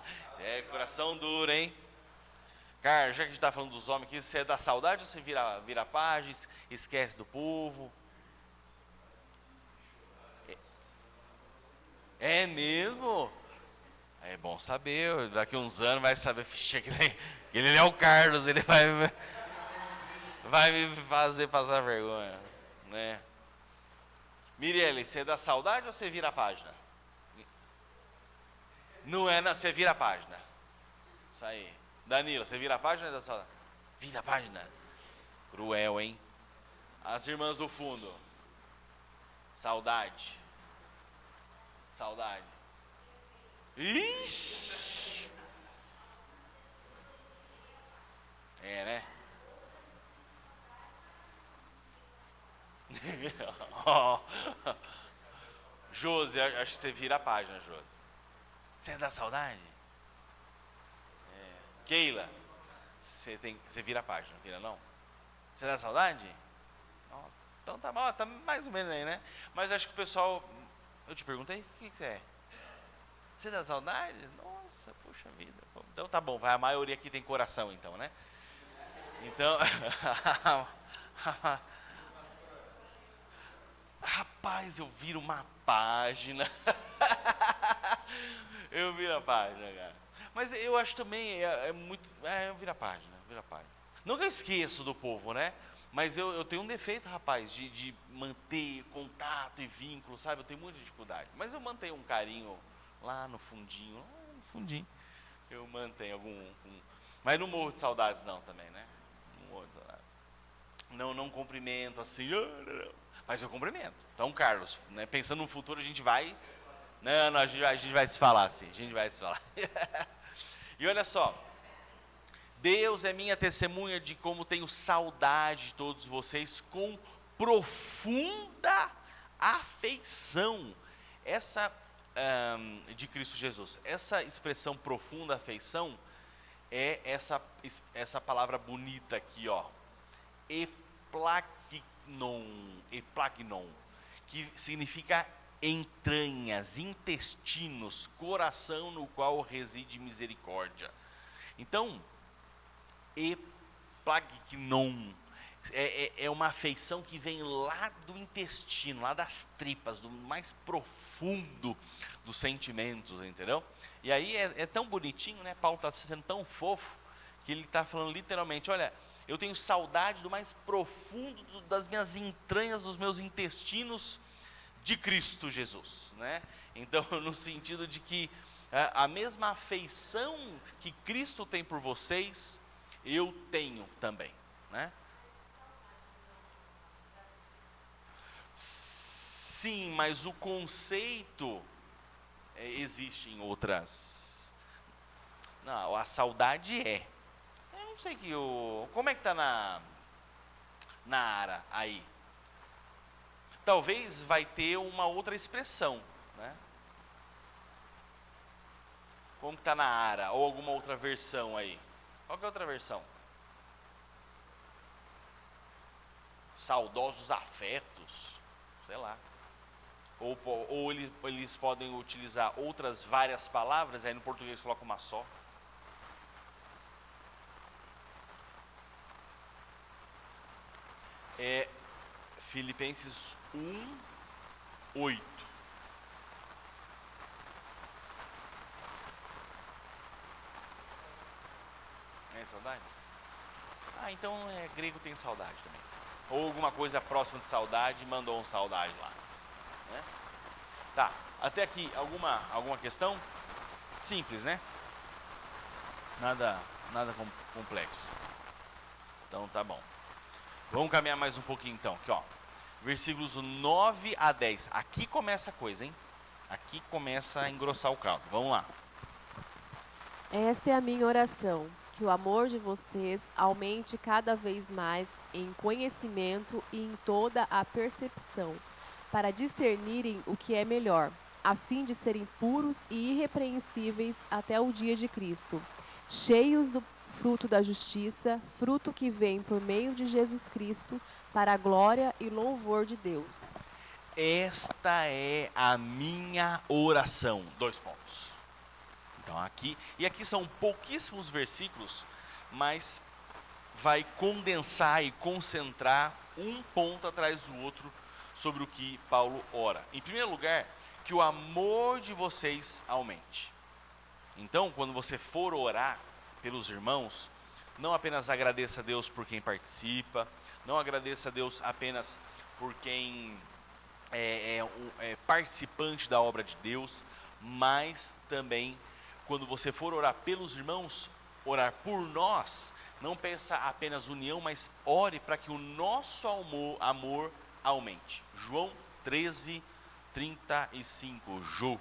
coração duro, hein? Cara, já que a gente está falando dos homens aqui, você é da saudade ou você vira a página, esquece do povo? É mesmo? É bom saber, daqui uns anos vai saber, ficha, que ele é o Carlos, ele vai... Vai me fazer passar vergonha, né? Mirelle, você é da saudade ou você vira a página? Não é, não, você vira a página. Isso aí. Danila, você vira a página ou é da saudade? Vira a página. Cruel, hein? As irmãs do fundo. Saudade. Saudade. Ixi! É, né? Josi, acho que você vira a página, Josi. Você é da saudade? É. Keila, você vira a página, vira não? Você é da saudade? Nossa, então tá bom, tá mais ou menos aí, né? Mas acho que o pessoal, eu te perguntei, o que você é? Você é da saudade? Nossa, puxa vida. Então tá bom, a maioria aqui tem coração então, né? Então, rapaz, eu viro uma página. Eu viro a página, cara. Mas eu acho também, muito, eu viro a página, Não que eu esqueço do povo, né? Mas eu tenho um defeito, rapaz, de manter contato e vínculo, sabe? Eu tenho muita dificuldade. Mas eu mantenho um carinho lá no fundinho, Eu mantenho mas não morro de saudades não também, né? Não morro de saudades. Não cumprimento assim, mas eu cumprimento. Então, Carlos, né, pensando no futuro, a gente vai... Não, a gente vai se falar assim, E olha só, Deus é minha testemunha de como tenho saudade de todos vocês com profunda afeição. Essa, de Cristo Jesus, essa expressão profunda afeição é essa palavra bonita aqui, ó, eplagnon, que significa entranhas, intestinos, coração no qual reside misericórdia. Então, eplagnon é uma afeição que vem lá do intestino, lá das tripas, do mais profundo dos sentimentos, entendeu? E aí é tão bonitinho, né? Paulo está sendo tão fofo, que ele está falando literalmente, olha, eu tenho saudade do mais profundo das minhas entranhas, dos meus intestinos, de Cristo Jesus, né? Então, no sentido de que a mesma afeição que Cristo tem por vocês, eu tenho também, né? Sim, mas o conceito existe em outras. Não, a saudade é. Eu não sei como é que tá na Ara aí. Talvez vai ter uma outra expressão, né? Como que está na Ara, ou alguma outra versão aí? Qual que é a outra versão? Saudosos afetos, sei lá. Ou eles podem utilizar outras várias palavras, aí no português coloca uma só. É Filipenses 1:8. É saudade? Então grego tem saudade também. Ou alguma coisa próxima de saudade, mandou um saudade lá, né? Tá, até aqui alguma questão? Simples, né? Nada complexo. Então tá bom. Vamos caminhar mais um pouquinho então, aqui ó. Versículos 9 a 10. Aqui começa a coisa, hein? Aqui começa a engrossar o caldo. Vamos lá. Esta é a minha oração, que o amor de vocês aumente cada vez mais em conhecimento e em toda a percepção, para discernirem o que é melhor, a fim de serem puros e irrepreensíveis até o dia de Cristo, cheios do fruto da justiça, fruto que vem por meio de Jesus Cristo, para a glória e louvor de Deus. Esta é a minha oração. 2 pontos. Então aqui são pouquíssimos versículos, mas vai condensar e concentrar um ponto atrás do outro sobre o que Paulo ora. Em primeiro lugar, que o amor de vocês aumente. Então, quando você for orar pelos irmãos, não apenas agradeça a Deus por quem participa, não agradeça a Deus apenas por quem é participante da obra de Deus, mas também, quando você for orar pelos irmãos, orar por nós, não peça apenas união, mas ore para que o nosso amor aumente. João 13, 35. Jô.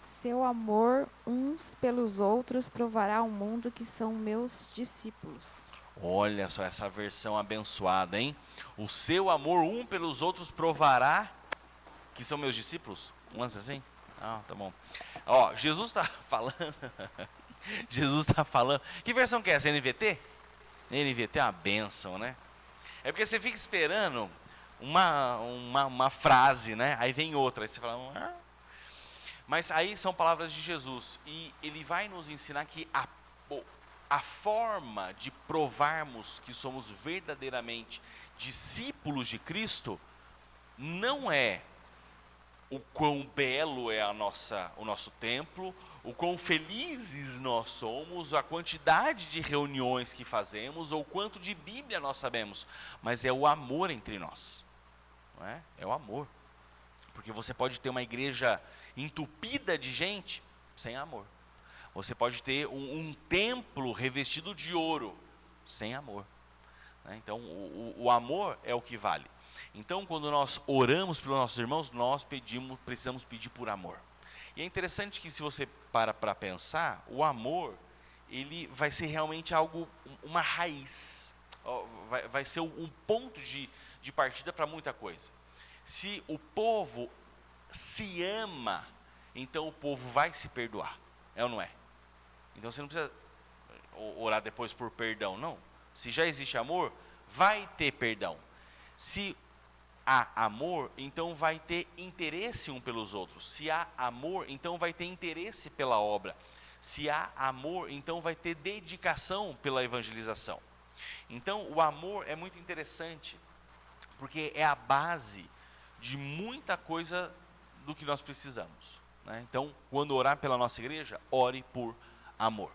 Seu amor uns pelos outros provará ao mundo que são meus discípulos. Olha só essa versão abençoada, hein? O seu amor um pelos outros provará que são meus discípulos. Um lance assim? Ah, tá bom. Ó, Jesus está falando. Jesus está falando. Que versão que é essa? NVT? NVT é uma bênção, né? É porque você fica esperando uma frase, né? Aí vem outra. Aí você fala. Ah. Mas aí são palavras de Jesus. E ele vai nos ensinar que a forma de provarmos que somos verdadeiramente discípulos de Cristo não é o quão belo é o nosso templo, o quão felizes nós somos, a quantidade de reuniões que fazemos, ou quanto de Bíblia nós sabemos, mas é o amor entre nós, não é? É o amor, porque você pode ter uma igreja entupida de gente sem amor, você pode ter um templo revestido de ouro sem amor, né? Então o amor é o que vale. Então, quando nós oramos pelos nossos irmãos, nós precisamos pedir por amor. E é interessante que, se você para pensar, o amor, ele vai ser realmente algo, uma raiz, vai ser um ponto de partida para muita coisa. Se o povo se ama, então o povo vai se perdoar, é ou não é? Então você não precisa orar depois por perdão, não. Se já existe amor, vai ter perdão. Se há amor, então vai ter interesse um pelos outros. Se há amor, então vai ter interesse pela obra. Se há amor, então vai ter dedicação pela evangelização. Então o amor é muito interessante, porque é a base de muita coisa do que nós precisamos, né? Então, quando orar pela nossa igreja, ore por amor,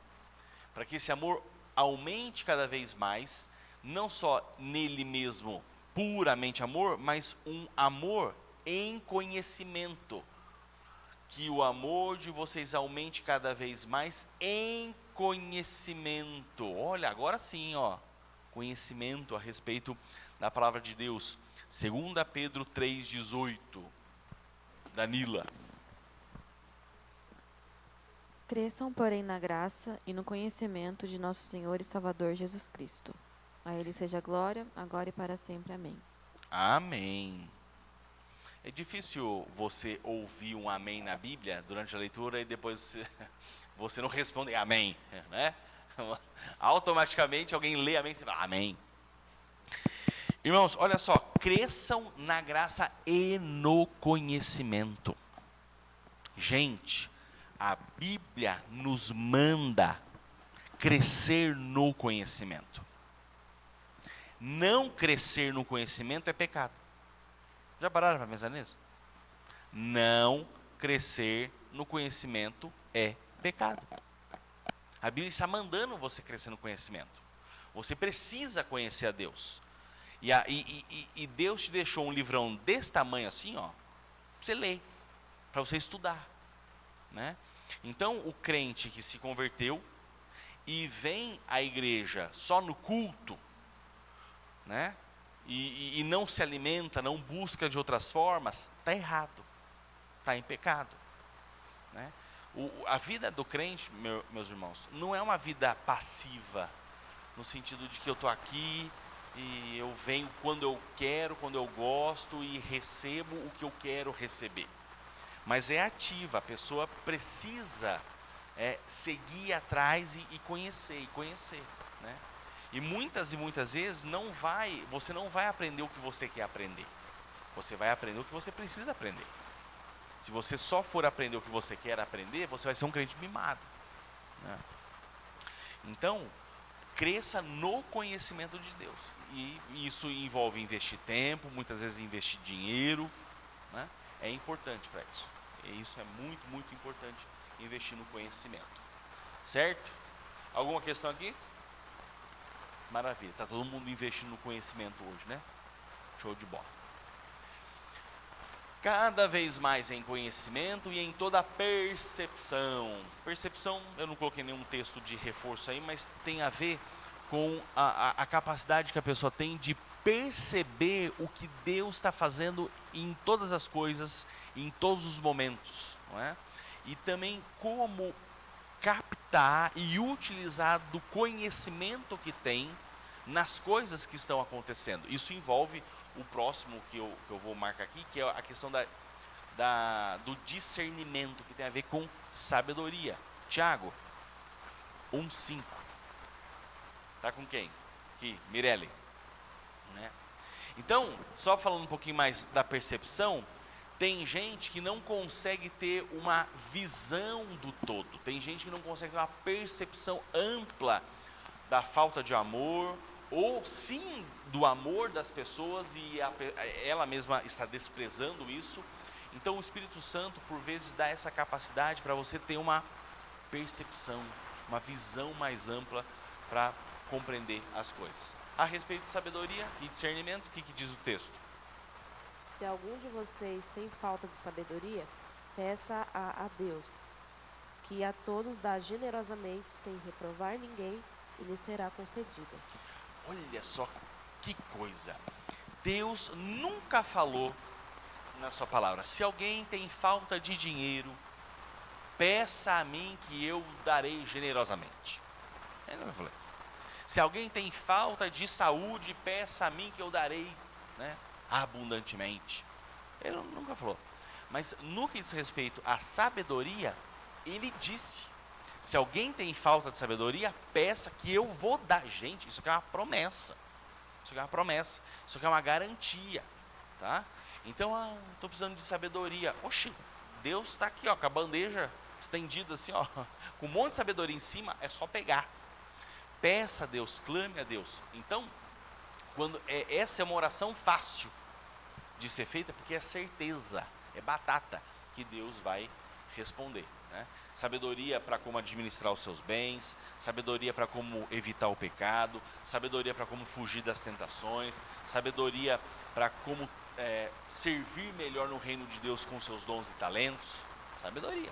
para que esse amor aumente cada vez mais, não só nele mesmo, puramente amor, mas um amor em conhecimento. Que o amor de vocês aumente cada vez mais em conhecimento. Olha, agora sim, ó, conhecimento a respeito da palavra de Deus. 2 Pedro 3,18. Danila. Cresçam, porém, na graça e no conhecimento de nosso Senhor e Salvador Jesus Cristo. A Ele seja glória, agora e para sempre. Amém. Amém. É difícil você ouvir um amém na Bíblia durante a leitura e depois você não responde amém, né? Automaticamente alguém lê amém e você fala amém. Irmãos, olha só, cresçam na graça e no conhecimento. Gente, a Bíblia nos manda crescer no conhecimento. Não crescer no conhecimento é pecado. Já pararam para pensar nisso? Não crescer no conhecimento é pecado. A Bíblia está mandando você crescer no conhecimento. Você precisa conhecer a Deus. E Deus te deixou um livrão desse tamanho assim, ó, pra você ler, para você estudar, né? Então, o crente que se converteu e vem à igreja só no culto, né? E não se alimenta, não busca de outras formas, está errado, está em pecado, né? A vida do crente, meus irmãos, não é uma vida passiva, no sentido de que eu estou aqui e eu venho quando eu quero, quando eu gosto e recebo o que eu quero receber. Mas é ativa, a pessoa precisa seguir atrás e conhecer, né? E muitas vezes você não vai aprender o que você quer aprender. Você vai aprender o que você precisa aprender. Se você só for aprender o que você quer aprender, você vai ser um crente mimado, né? Então, cresça no conhecimento de Deus. E isso envolve investir tempo, muitas vezes investir dinheiro, né? É importante para isso. E isso é muito, muito importante, investir no conhecimento. Certo? Alguma questão aqui? Maravilha, está todo mundo investindo no conhecimento hoje, né? Show de bola. Cada vez mais em conhecimento e em toda a percepção. Percepção, eu não coloquei nenhum texto de reforço aí, mas tem a ver com a capacidade que a pessoa tem de perceber o que Deus está fazendo em todas as coisas, em todos os momentos, não é? E também como captar e utilizar do conhecimento que tem nas coisas que estão acontecendo. Isso envolve o próximo que eu vou marcar aqui, que é a questão do discernimento, que tem a ver com sabedoria. Tiago 1:5. Tá com quem? Aqui, Mirelle. Né? Então, só falando um pouquinho mais da percepção, tem gente que não consegue ter uma visão do todo. Tem gente que não consegue ter uma percepção ampla da falta de amor, ou sim do amor das pessoas, e ela mesma está desprezando isso. Então o Espírito Santo por vezes dá essa capacidade para você ter uma percepção, uma visão mais ampla para compreender as coisas. A respeito de sabedoria e discernimento, o que diz o texto? Se algum de vocês tem falta de sabedoria, peça a Deus, que a todos dá generosamente, sem reprovar ninguém, e lhe será concedida. Olha só que coisa. Deus nunca falou na sua palavra: se alguém tem falta de dinheiro, peça a mim que eu darei generosamente. Ele não vai falar isso. Se alguém tem falta de saúde, peça a mim que eu darei, né, abundantemente. Ele nunca falou. Mas no que diz respeito à sabedoria, ele disse: se alguém tem falta de sabedoria, peça que eu vou dar. Gente, isso aqui é uma promessa. Isso aqui é uma promessa. Isso aqui é uma garantia. Tá? Então, estou precisando de sabedoria. Oxi, Deus está aqui, ó, com a bandeja estendida assim, ó, com um monte de sabedoria em cima, é só pegar. Peça a Deus, clame a Deus. Então, essa é uma oração fácil de ser feita, porque é certeza, é batata que Deus vai responder. Né? Sabedoria para como administrar os seus bens, sabedoria para como evitar o pecado, sabedoria para como fugir das tentações, sabedoria para como servir melhor no reino de Deus com seus dons e talentos. Sabedoria,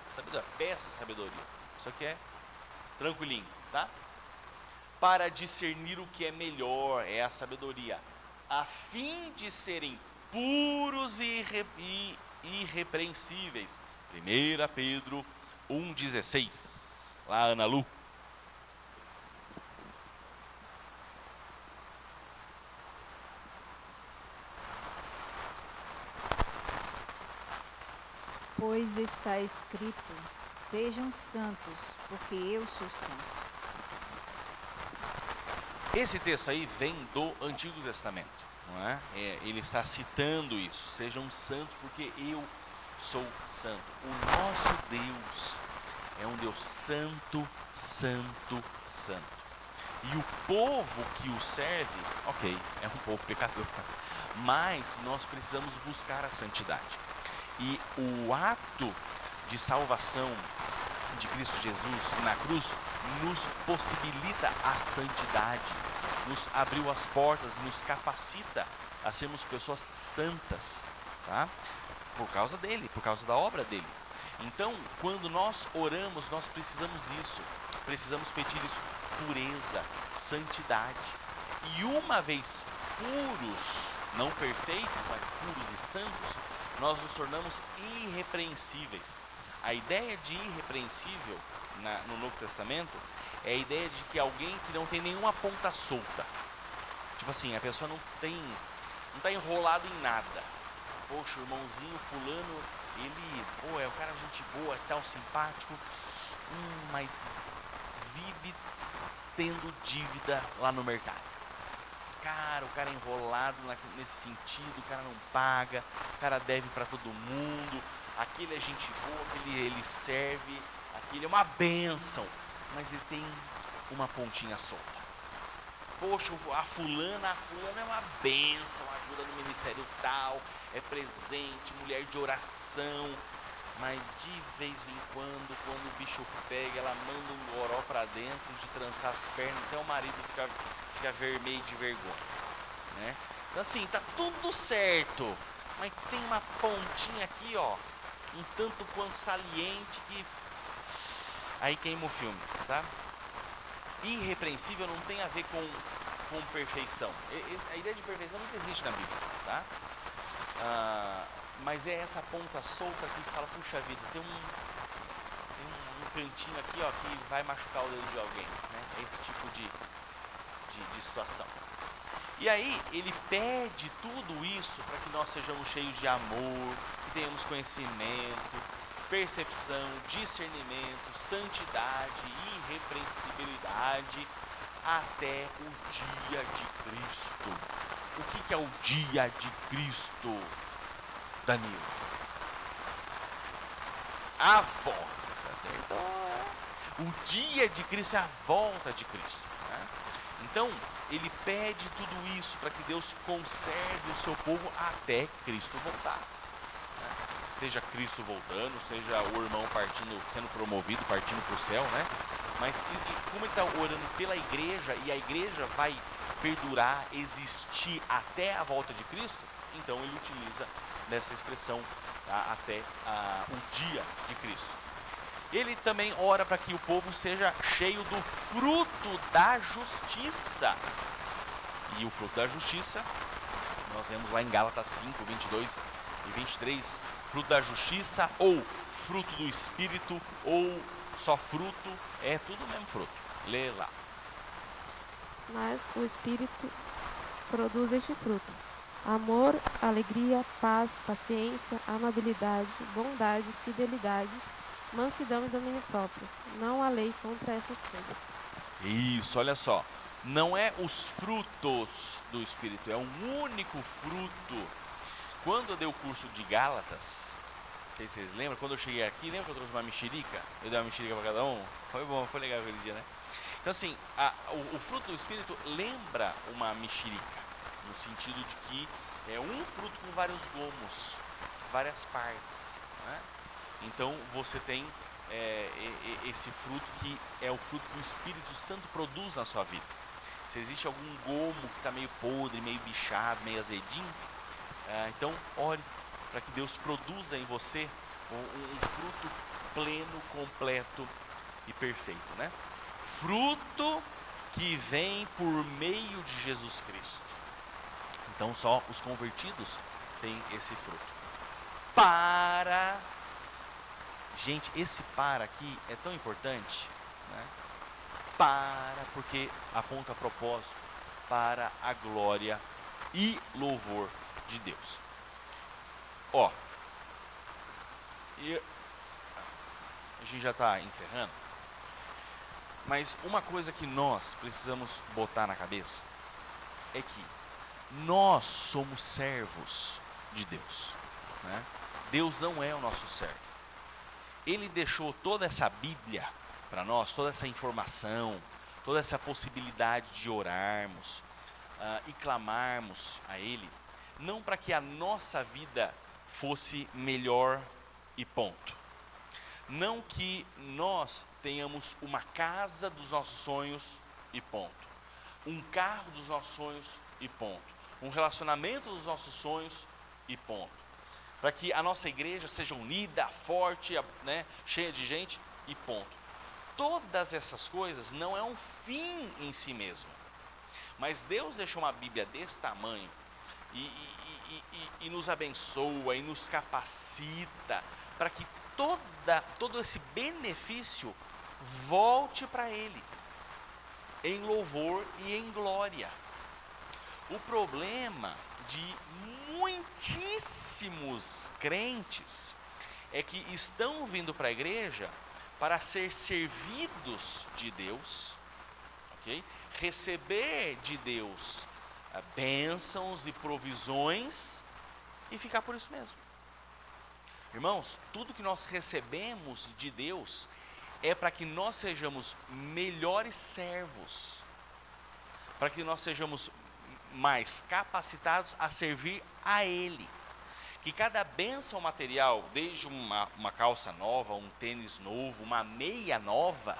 peça sabedoria. Isso aqui é tranquilinho, tá? Para discernir o que é melhor, é a sabedoria, a fim de serem puros e irrepreensíveis. 1 Pedro 1,16. Lá, Ana Lu. Pois está escrito: sejam santos, porque eu sou santo. Esse texto aí vem do Antigo Testamento, não é? Ele está citando isso: sejam santos, porque eu sou santo. O nosso Deus é um Deus santo, santo, santo. E o povo que o serve, ok, é um povo pecador, mas nós precisamos buscar a santidade. E o ato de salvação de Cristo Jesus na cruz nos possibilita a santidade, nos abriu as portas e nos capacita a sermos pessoas santas, tá? Por causa dele, por causa da obra dele. Então, quando nós oramos, nós precisamos pedir isso: pureza, santidade. E uma vez puros, não perfeitos, mas puros e santos, nós nos tornamos irrepreensíveis. A ideia de irrepreensível no Novo Testamento é a ideia de que alguém que não tem nenhuma ponta solta. Tipo assim, a pessoa não está enrolado em nada. Poxa, o irmãozinho fulano, ele, é um cara gente boa, é tal, simpático, mas vive tendo dívida lá no mercado. Cara, o cara é enrolado nesse sentido, o cara não paga, o cara deve para todo mundo, aquele é gente boa, aquele ele serve, aquele é uma bênção, mas ele tem uma pontinha solta. Poxa, a fulana é uma bênção, ajuda no ministério tal, é presente, mulher de oração, mas de vez em quando o bicho pega, ela manda um goró pra dentro de trançar as pernas, até o marido fica vermelho de vergonha, né? Então assim, tá tudo certo, mas tem uma pontinha aqui, ó, um tanto quanto saliente que aí queima o filme, sabe? Irrepreensível não tem a ver com perfeição. A ideia de perfeição não existe na Bíblia, tá? Mas é essa ponta solta aqui que fala, puxa vida, tem um cantinho aqui, ó, que vai machucar o dedo de alguém, né? É esse tipo de situação. E aí ele pede tudo isso para que nós sejamos cheios de amor, que tenhamos conhecimento, percepção, discernimento, santidade, irrepreensibilidade, até o dia de Cristo. O que é o dia de Cristo, Danilo? A volta, você acertou. O dia de Cristo é a volta de Cristo, né? Então, ele pede tudo isso para que Deus conserve o seu povo até Cristo voltar, né? Seja Cristo voltando, seja o irmão sendo promovido, partindo para o céu, né? Mas como ele está orando pela igreja, e a igreja vai perdurar, existir até a volta de Cristo, então ele utiliza dessa expressão, tá? Até o dia de Cristo. Ele também ora para que o povo seja cheio do fruto da justiça. E o fruto da justiça, nós vemos lá em Gálatas 5, 22 e 23, fruto da justiça ou fruto do Espírito ou só fruto, é tudo o mesmo fruto. Lê lá. Mas o Espírito produz este fruto: amor, alegria, paz, paciência, amabilidade, bondade, fidelidade, mansidão e domínio próprio. Não há lei contra essas coisas. Isso, olha só. Não é os frutos do Espírito, é um único fruto. Quando eu dei o curso de Gálatas, não sei se vocês lembram, quando eu cheguei aqui, lembra que eu trouxe uma mexerica? Eu dei uma mexerica para cada um? Foi bom, foi legal aquele dia, né? Então assim, o fruto do Espírito lembra uma mexerica, no sentido de que é um fruto com vários gomos, várias partes, né? Então você tem esse fruto que é o fruto que o Espírito Santo produz na sua vida. Se existe algum gomo que está meio podre, meio bichado, meio azedinho, então ore para que Deus produza em você um fruto pleno, completo e perfeito, né? Fruto que vem por meio de Jesus Cristo. Então só os convertidos têm esse fruto. Gente, esse para aqui é tão importante, né? Porque aponta propósito para a glória e louvor de Deus. Ó, e a gente já está encerrando, mas uma coisa que nós precisamos botar na cabeça é que nós somos servos de Deus, né? Deus não é o nosso servo. Ele deixou toda essa Bíblia para nós, toda essa informação, toda essa possibilidade de orarmos e clamarmos a Ele, não para que a nossa vida fosse melhor e ponto. Não que nós tenhamos uma casa dos nossos sonhos e ponto. Um carro dos nossos sonhos e ponto. Um relacionamento dos nossos sonhos e ponto. Para que a nossa igreja seja unida, forte, né, cheia de gente e ponto. Todas essas coisas não é um fim em si mesmo. Mas Deus deixou uma Bíblia desse tamanho e nos abençoa e nos capacita para que todo esse benefício volte para Ele, em louvor e em glória. O problema de muitíssimos crentes é que estão vindo para a igreja para ser servidos de Deus, ok? Receber de Deus bênçãos e provisões e ficar por isso mesmo. Irmãos, tudo que nós recebemos de Deus é para que nós sejamos melhores servos, para que nós sejamos mais capacitados a servir a Ele. que cada bênção material, desde uma calça nova, um tênis novo, uma meia nova,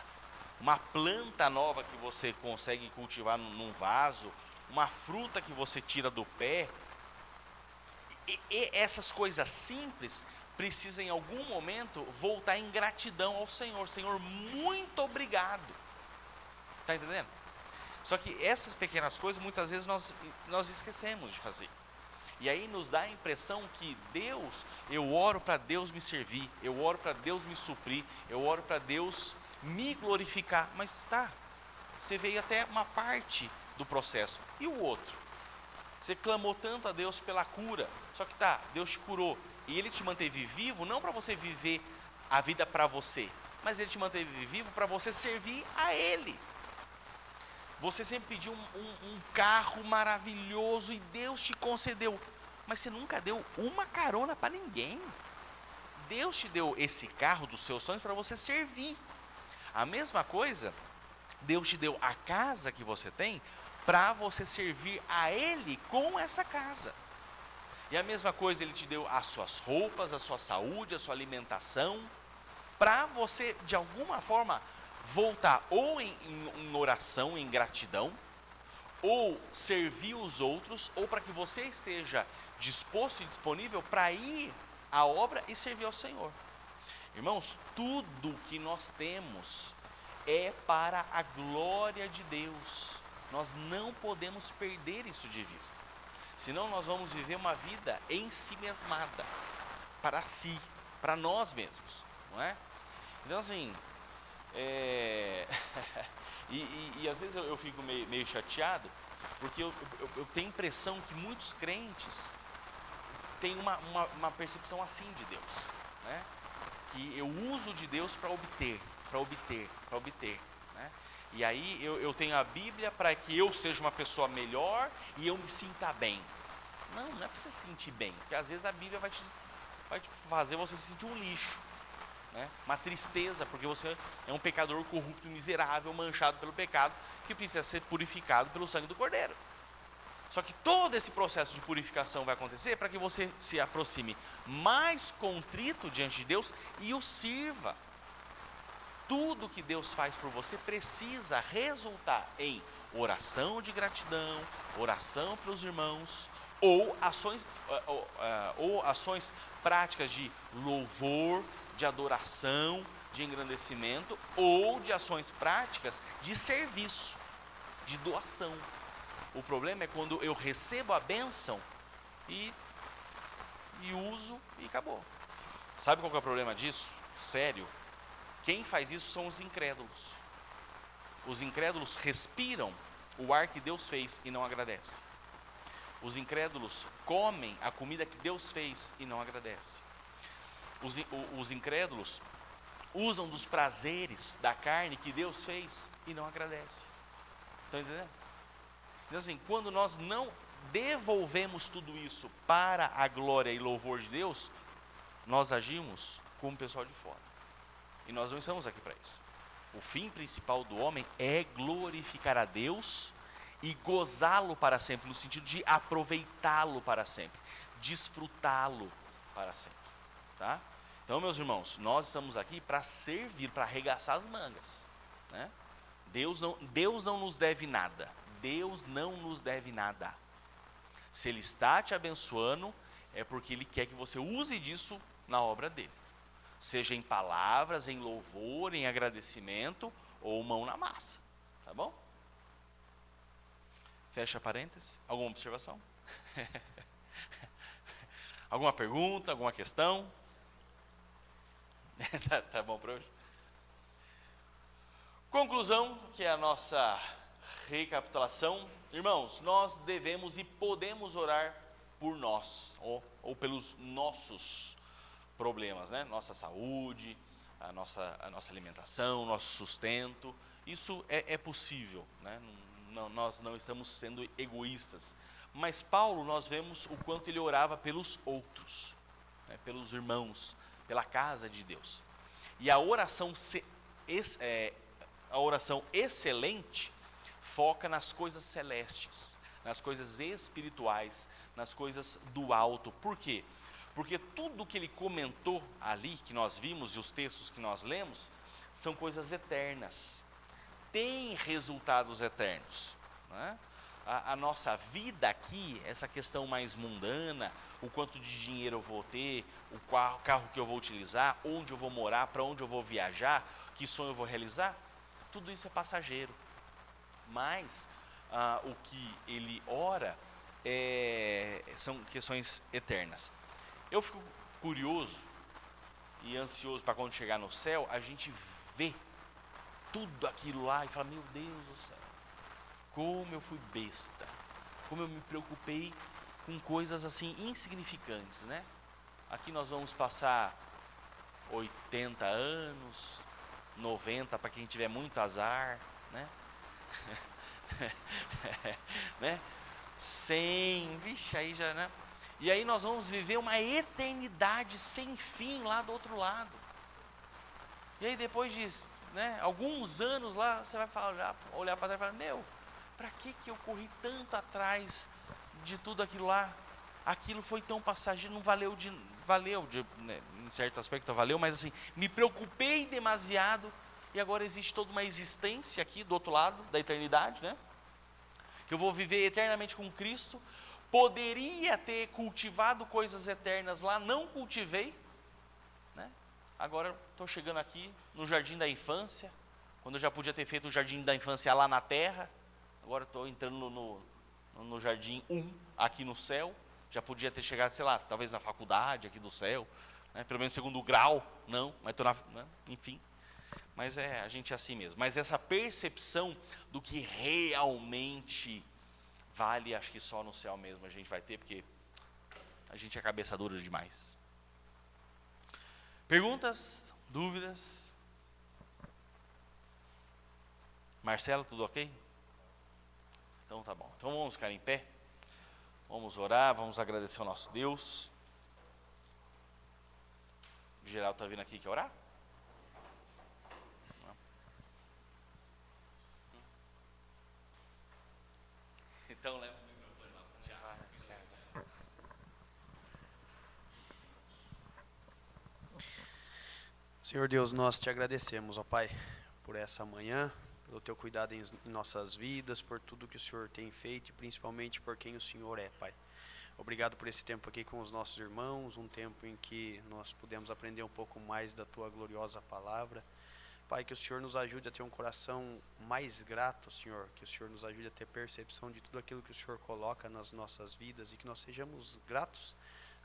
uma planta nova que você consegue cultivar num vaso, uma fruta que você tira do pé, e essas coisas simples precisam em algum momento voltar em gratidão ao Senhor. Senhor, muito obrigado. Está entendendo? Só que essas pequenas coisas muitas vezes nós esquecemos de fazer. E aí nos dá a impressão que Deus, eu oro para Deus me servir, eu oro para Deus me suprir, eu oro para Deus me glorificar. Mas tá, você veio até uma parte do processo. E o outro? Você clamou tanto a Deus pela cura, só que tá, Deus te curou. E Ele te manteve vivo, não para você viver a vida para você, mas Ele te manteve vivo para você servir a Ele. Você sempre pediu um carro maravilhoso e Deus te concedeu, mas você nunca deu uma carona para ninguém. Deus te deu esse carro dos seus sonhos para você servir. A mesma coisa, Deus te deu a casa que você tem para você servir a Ele com essa casa. E a mesma coisa, Ele te deu as suas roupas, a sua saúde, a sua alimentação, para você, de alguma forma, voltar ou em oração, em gratidão, ou servir os outros, ou para que você esteja disposto e disponível para ir à obra e servir ao Senhor. Irmãos, tudo que nós temos é para a glória de Deus. Nós não podemos perder isso de vista. Senão nós vamos viver uma vida em si mesmada, para si, para nós mesmos, não é? Então assim, e às vezes eu fico meio chateado, porque eu tenho a impressão que muitos crentes têm uma percepção assim de Deus, né? Que eu uso de Deus para obter, né? E aí eu tenho a Bíblia para que eu seja uma pessoa melhor e eu me sinta bem. Não é para você se sentir bem, porque às vezes a Bíblia vai te fazer você se sentir um lixo, né? Uma tristeza, porque você é um pecador corrupto, miserável, manchado pelo pecado, que precisa ser purificado pelo sangue do Cordeiro. Só que todo esse processo de purificação vai acontecer para que você se aproxime mais contrito diante de Deus e o sirva. Tudo que Deus faz por você precisa resultar em oração de gratidão, oração pelos irmãos, ou ações práticas de louvor, de adoração, de engrandecimento, ou de ações práticas de serviço, de doação. O problema é quando eu recebo a bênção e uso e acabou. Sabe qual que é o problema disso? Sério. Quem faz isso são os incrédulos. Os incrédulos respiram o ar que Deus fez e não agradecem. Os incrédulos comem a comida que Deus fez e não agradecem. Os incrédulos usam dos prazeres da carne que Deus fez e não agradecem. Estão entendendo? Então assim, quando nós não devolvemos tudo isso para a glória e louvor de Deus, nós agimos como o pessoal de fora. E nós não estamos aqui para isso. O fim principal do homem é glorificar a Deus e gozá-lo para sempre, no sentido de aproveitá-lo para sempre, desfrutá-lo para sempre, tá? Então, meus irmãos, nós estamos aqui para servir, para arregaçar as mangas, né? Deus não nos deve nada. Deus não nos deve nada. Se Ele está te abençoando, é porque Ele quer que você use disso na obra dEle. Seja em palavras, em louvor, em agradecimento ou mão na massa, tá bom? Fecha parênteses. Alguma observação? Alguma pergunta, alguma questão? Tá bom para hoje? Conclusão, que é a nossa recapitulação. Irmãos, nós devemos e podemos orar por nós, ou pelos nossos problemas, né? Nossa saúde, a nossa alimentação, nosso sustento. Isso é possível, né? Nós não estamos sendo egoístas. Mas Paulo, nós vemos o quanto ele orava pelos outros, né? Pelos irmãos, pela casa de Deus. E a oração excelente foca nas coisas celestes, nas coisas espirituais, nas coisas do alto. Por quê? Porque tudo que ele comentou ali, que nós vimos, e os textos que nós lemos, são coisas eternas, tem resultados eternos, né? A nossa vida aqui, essa questão mais mundana, o quanto de dinheiro eu vou ter, o carro que eu vou utilizar, onde eu vou morar, para onde eu vou viajar, que sonho eu vou realizar, tudo isso é passageiro. Mas o que ele ora são questões eternas. Eu fico curioso e ansioso para quando chegar no céu, a gente vê tudo aquilo lá e fala, meu Deus do céu, como eu fui besta, como eu me preocupei com coisas assim insignificantes, né? Aqui nós vamos passar 80 anos, 90 para quem tiver muito azar, né? Né? 100, vixe, aí já, né? E aí nós vamos viver uma eternidade sem fim lá do outro lado. E aí depois de, né, alguns anos lá, você vai olhar para trás e falar, meu, para que eu corri tanto atrás de tudo aquilo lá? Aquilo foi tão passageiro, não valeu né, em certo aspecto valeu, mas assim, me preocupei demasiado e agora existe toda uma existência aqui do outro lado da eternidade, né? Que eu vou viver eternamente com Cristo. Poderia ter cultivado coisas eternas lá, não cultivei, né? Agora estou chegando aqui no jardim da infância, quando eu já podia ter feito o jardim da infância lá na terra, agora estou entrando no jardim 1, aqui no céu, já podia ter chegado, sei lá, talvez na faculdade aqui do céu, né? Pelo menos segundo grau, não, mas estou né? Enfim, mas a gente é assim mesmo. Mas essa percepção do que realmente vale, acho que só no céu mesmo a gente vai ter, porque a gente é cabeça dura demais. Perguntas? Dúvidas? Marcelo, tudo ok? Então tá bom. Então vamos ficar em pé. Vamos orar, vamos agradecer ao nosso Deus. O Geraldo está vindo aqui, quer orar? Então leva o microfone lá. Senhor Deus, nós te agradecemos, ó Pai, por essa manhã, pelo teu cuidado em nossas vidas, por tudo que o Senhor tem feito e principalmente por quem o Senhor é, Pai. Obrigado por esse tempo aqui com os nossos irmãos, um tempo em que nós pudemos aprender um pouco mais da tua gloriosa palavra. Pai, que o Senhor nos ajude a ter um coração mais grato, Senhor, que o Senhor nos ajude a ter percepção de tudo aquilo que o Senhor coloca nas nossas vidas e que nós sejamos gratos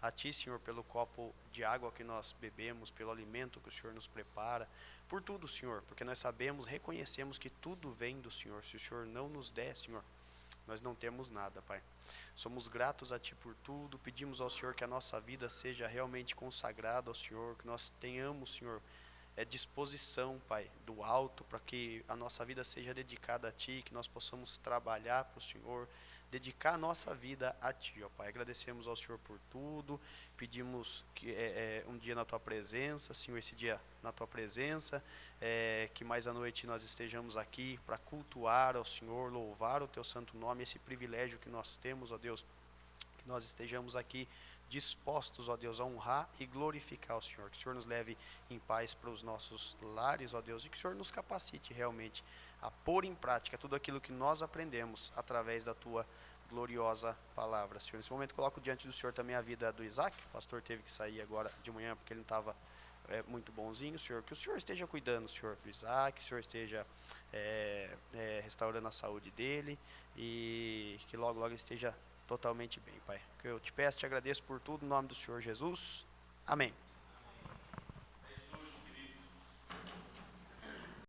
a Ti, Senhor, pelo copo de água que nós bebemos, pelo alimento que o Senhor nos prepara, por tudo, Senhor, porque nós sabemos, reconhecemos que tudo vem do Senhor. Se o Senhor não nos der, Senhor, nós não temos nada, Pai. Somos gratos a Ti por tudo, pedimos ao Senhor que a nossa vida seja realmente consagrada ao Senhor, que nós tenhamos, Senhor, disposição, Pai, do alto, para que a nossa vida seja dedicada a Ti, que nós possamos trabalhar para o Senhor, dedicar a nossa vida a Ti, ó Pai. Agradecemos ao Senhor por tudo, pedimos que um dia na Tua presença, Senhor, esse dia na Tua presença, que mais à noite nós estejamos aqui para cultuar ao Senhor, louvar o Teu santo nome, esse privilégio que nós temos, ó Deus, que nós estejamos aqui dispostos, ó Deus, a honrar e glorificar o Senhor, que o Senhor nos leve em paz para os nossos lares, ó Deus, e que o Senhor nos capacite realmente a pôr em prática tudo aquilo que nós aprendemos através da Tua gloriosa palavra, Senhor. Nesse momento coloco diante do Senhor também a vida do Isaac. O pastor teve que sair agora de manhã porque ele não estava muito bonzinho, Senhor. Que o Senhor esteja cuidando, Senhor, do Isaac, que o Senhor esteja restaurando a saúde dele e que logo, logo ele esteja totalmente bem, Pai. Que eu te peço, te agradeço por tudo, em nome do Senhor Jesus. Amém.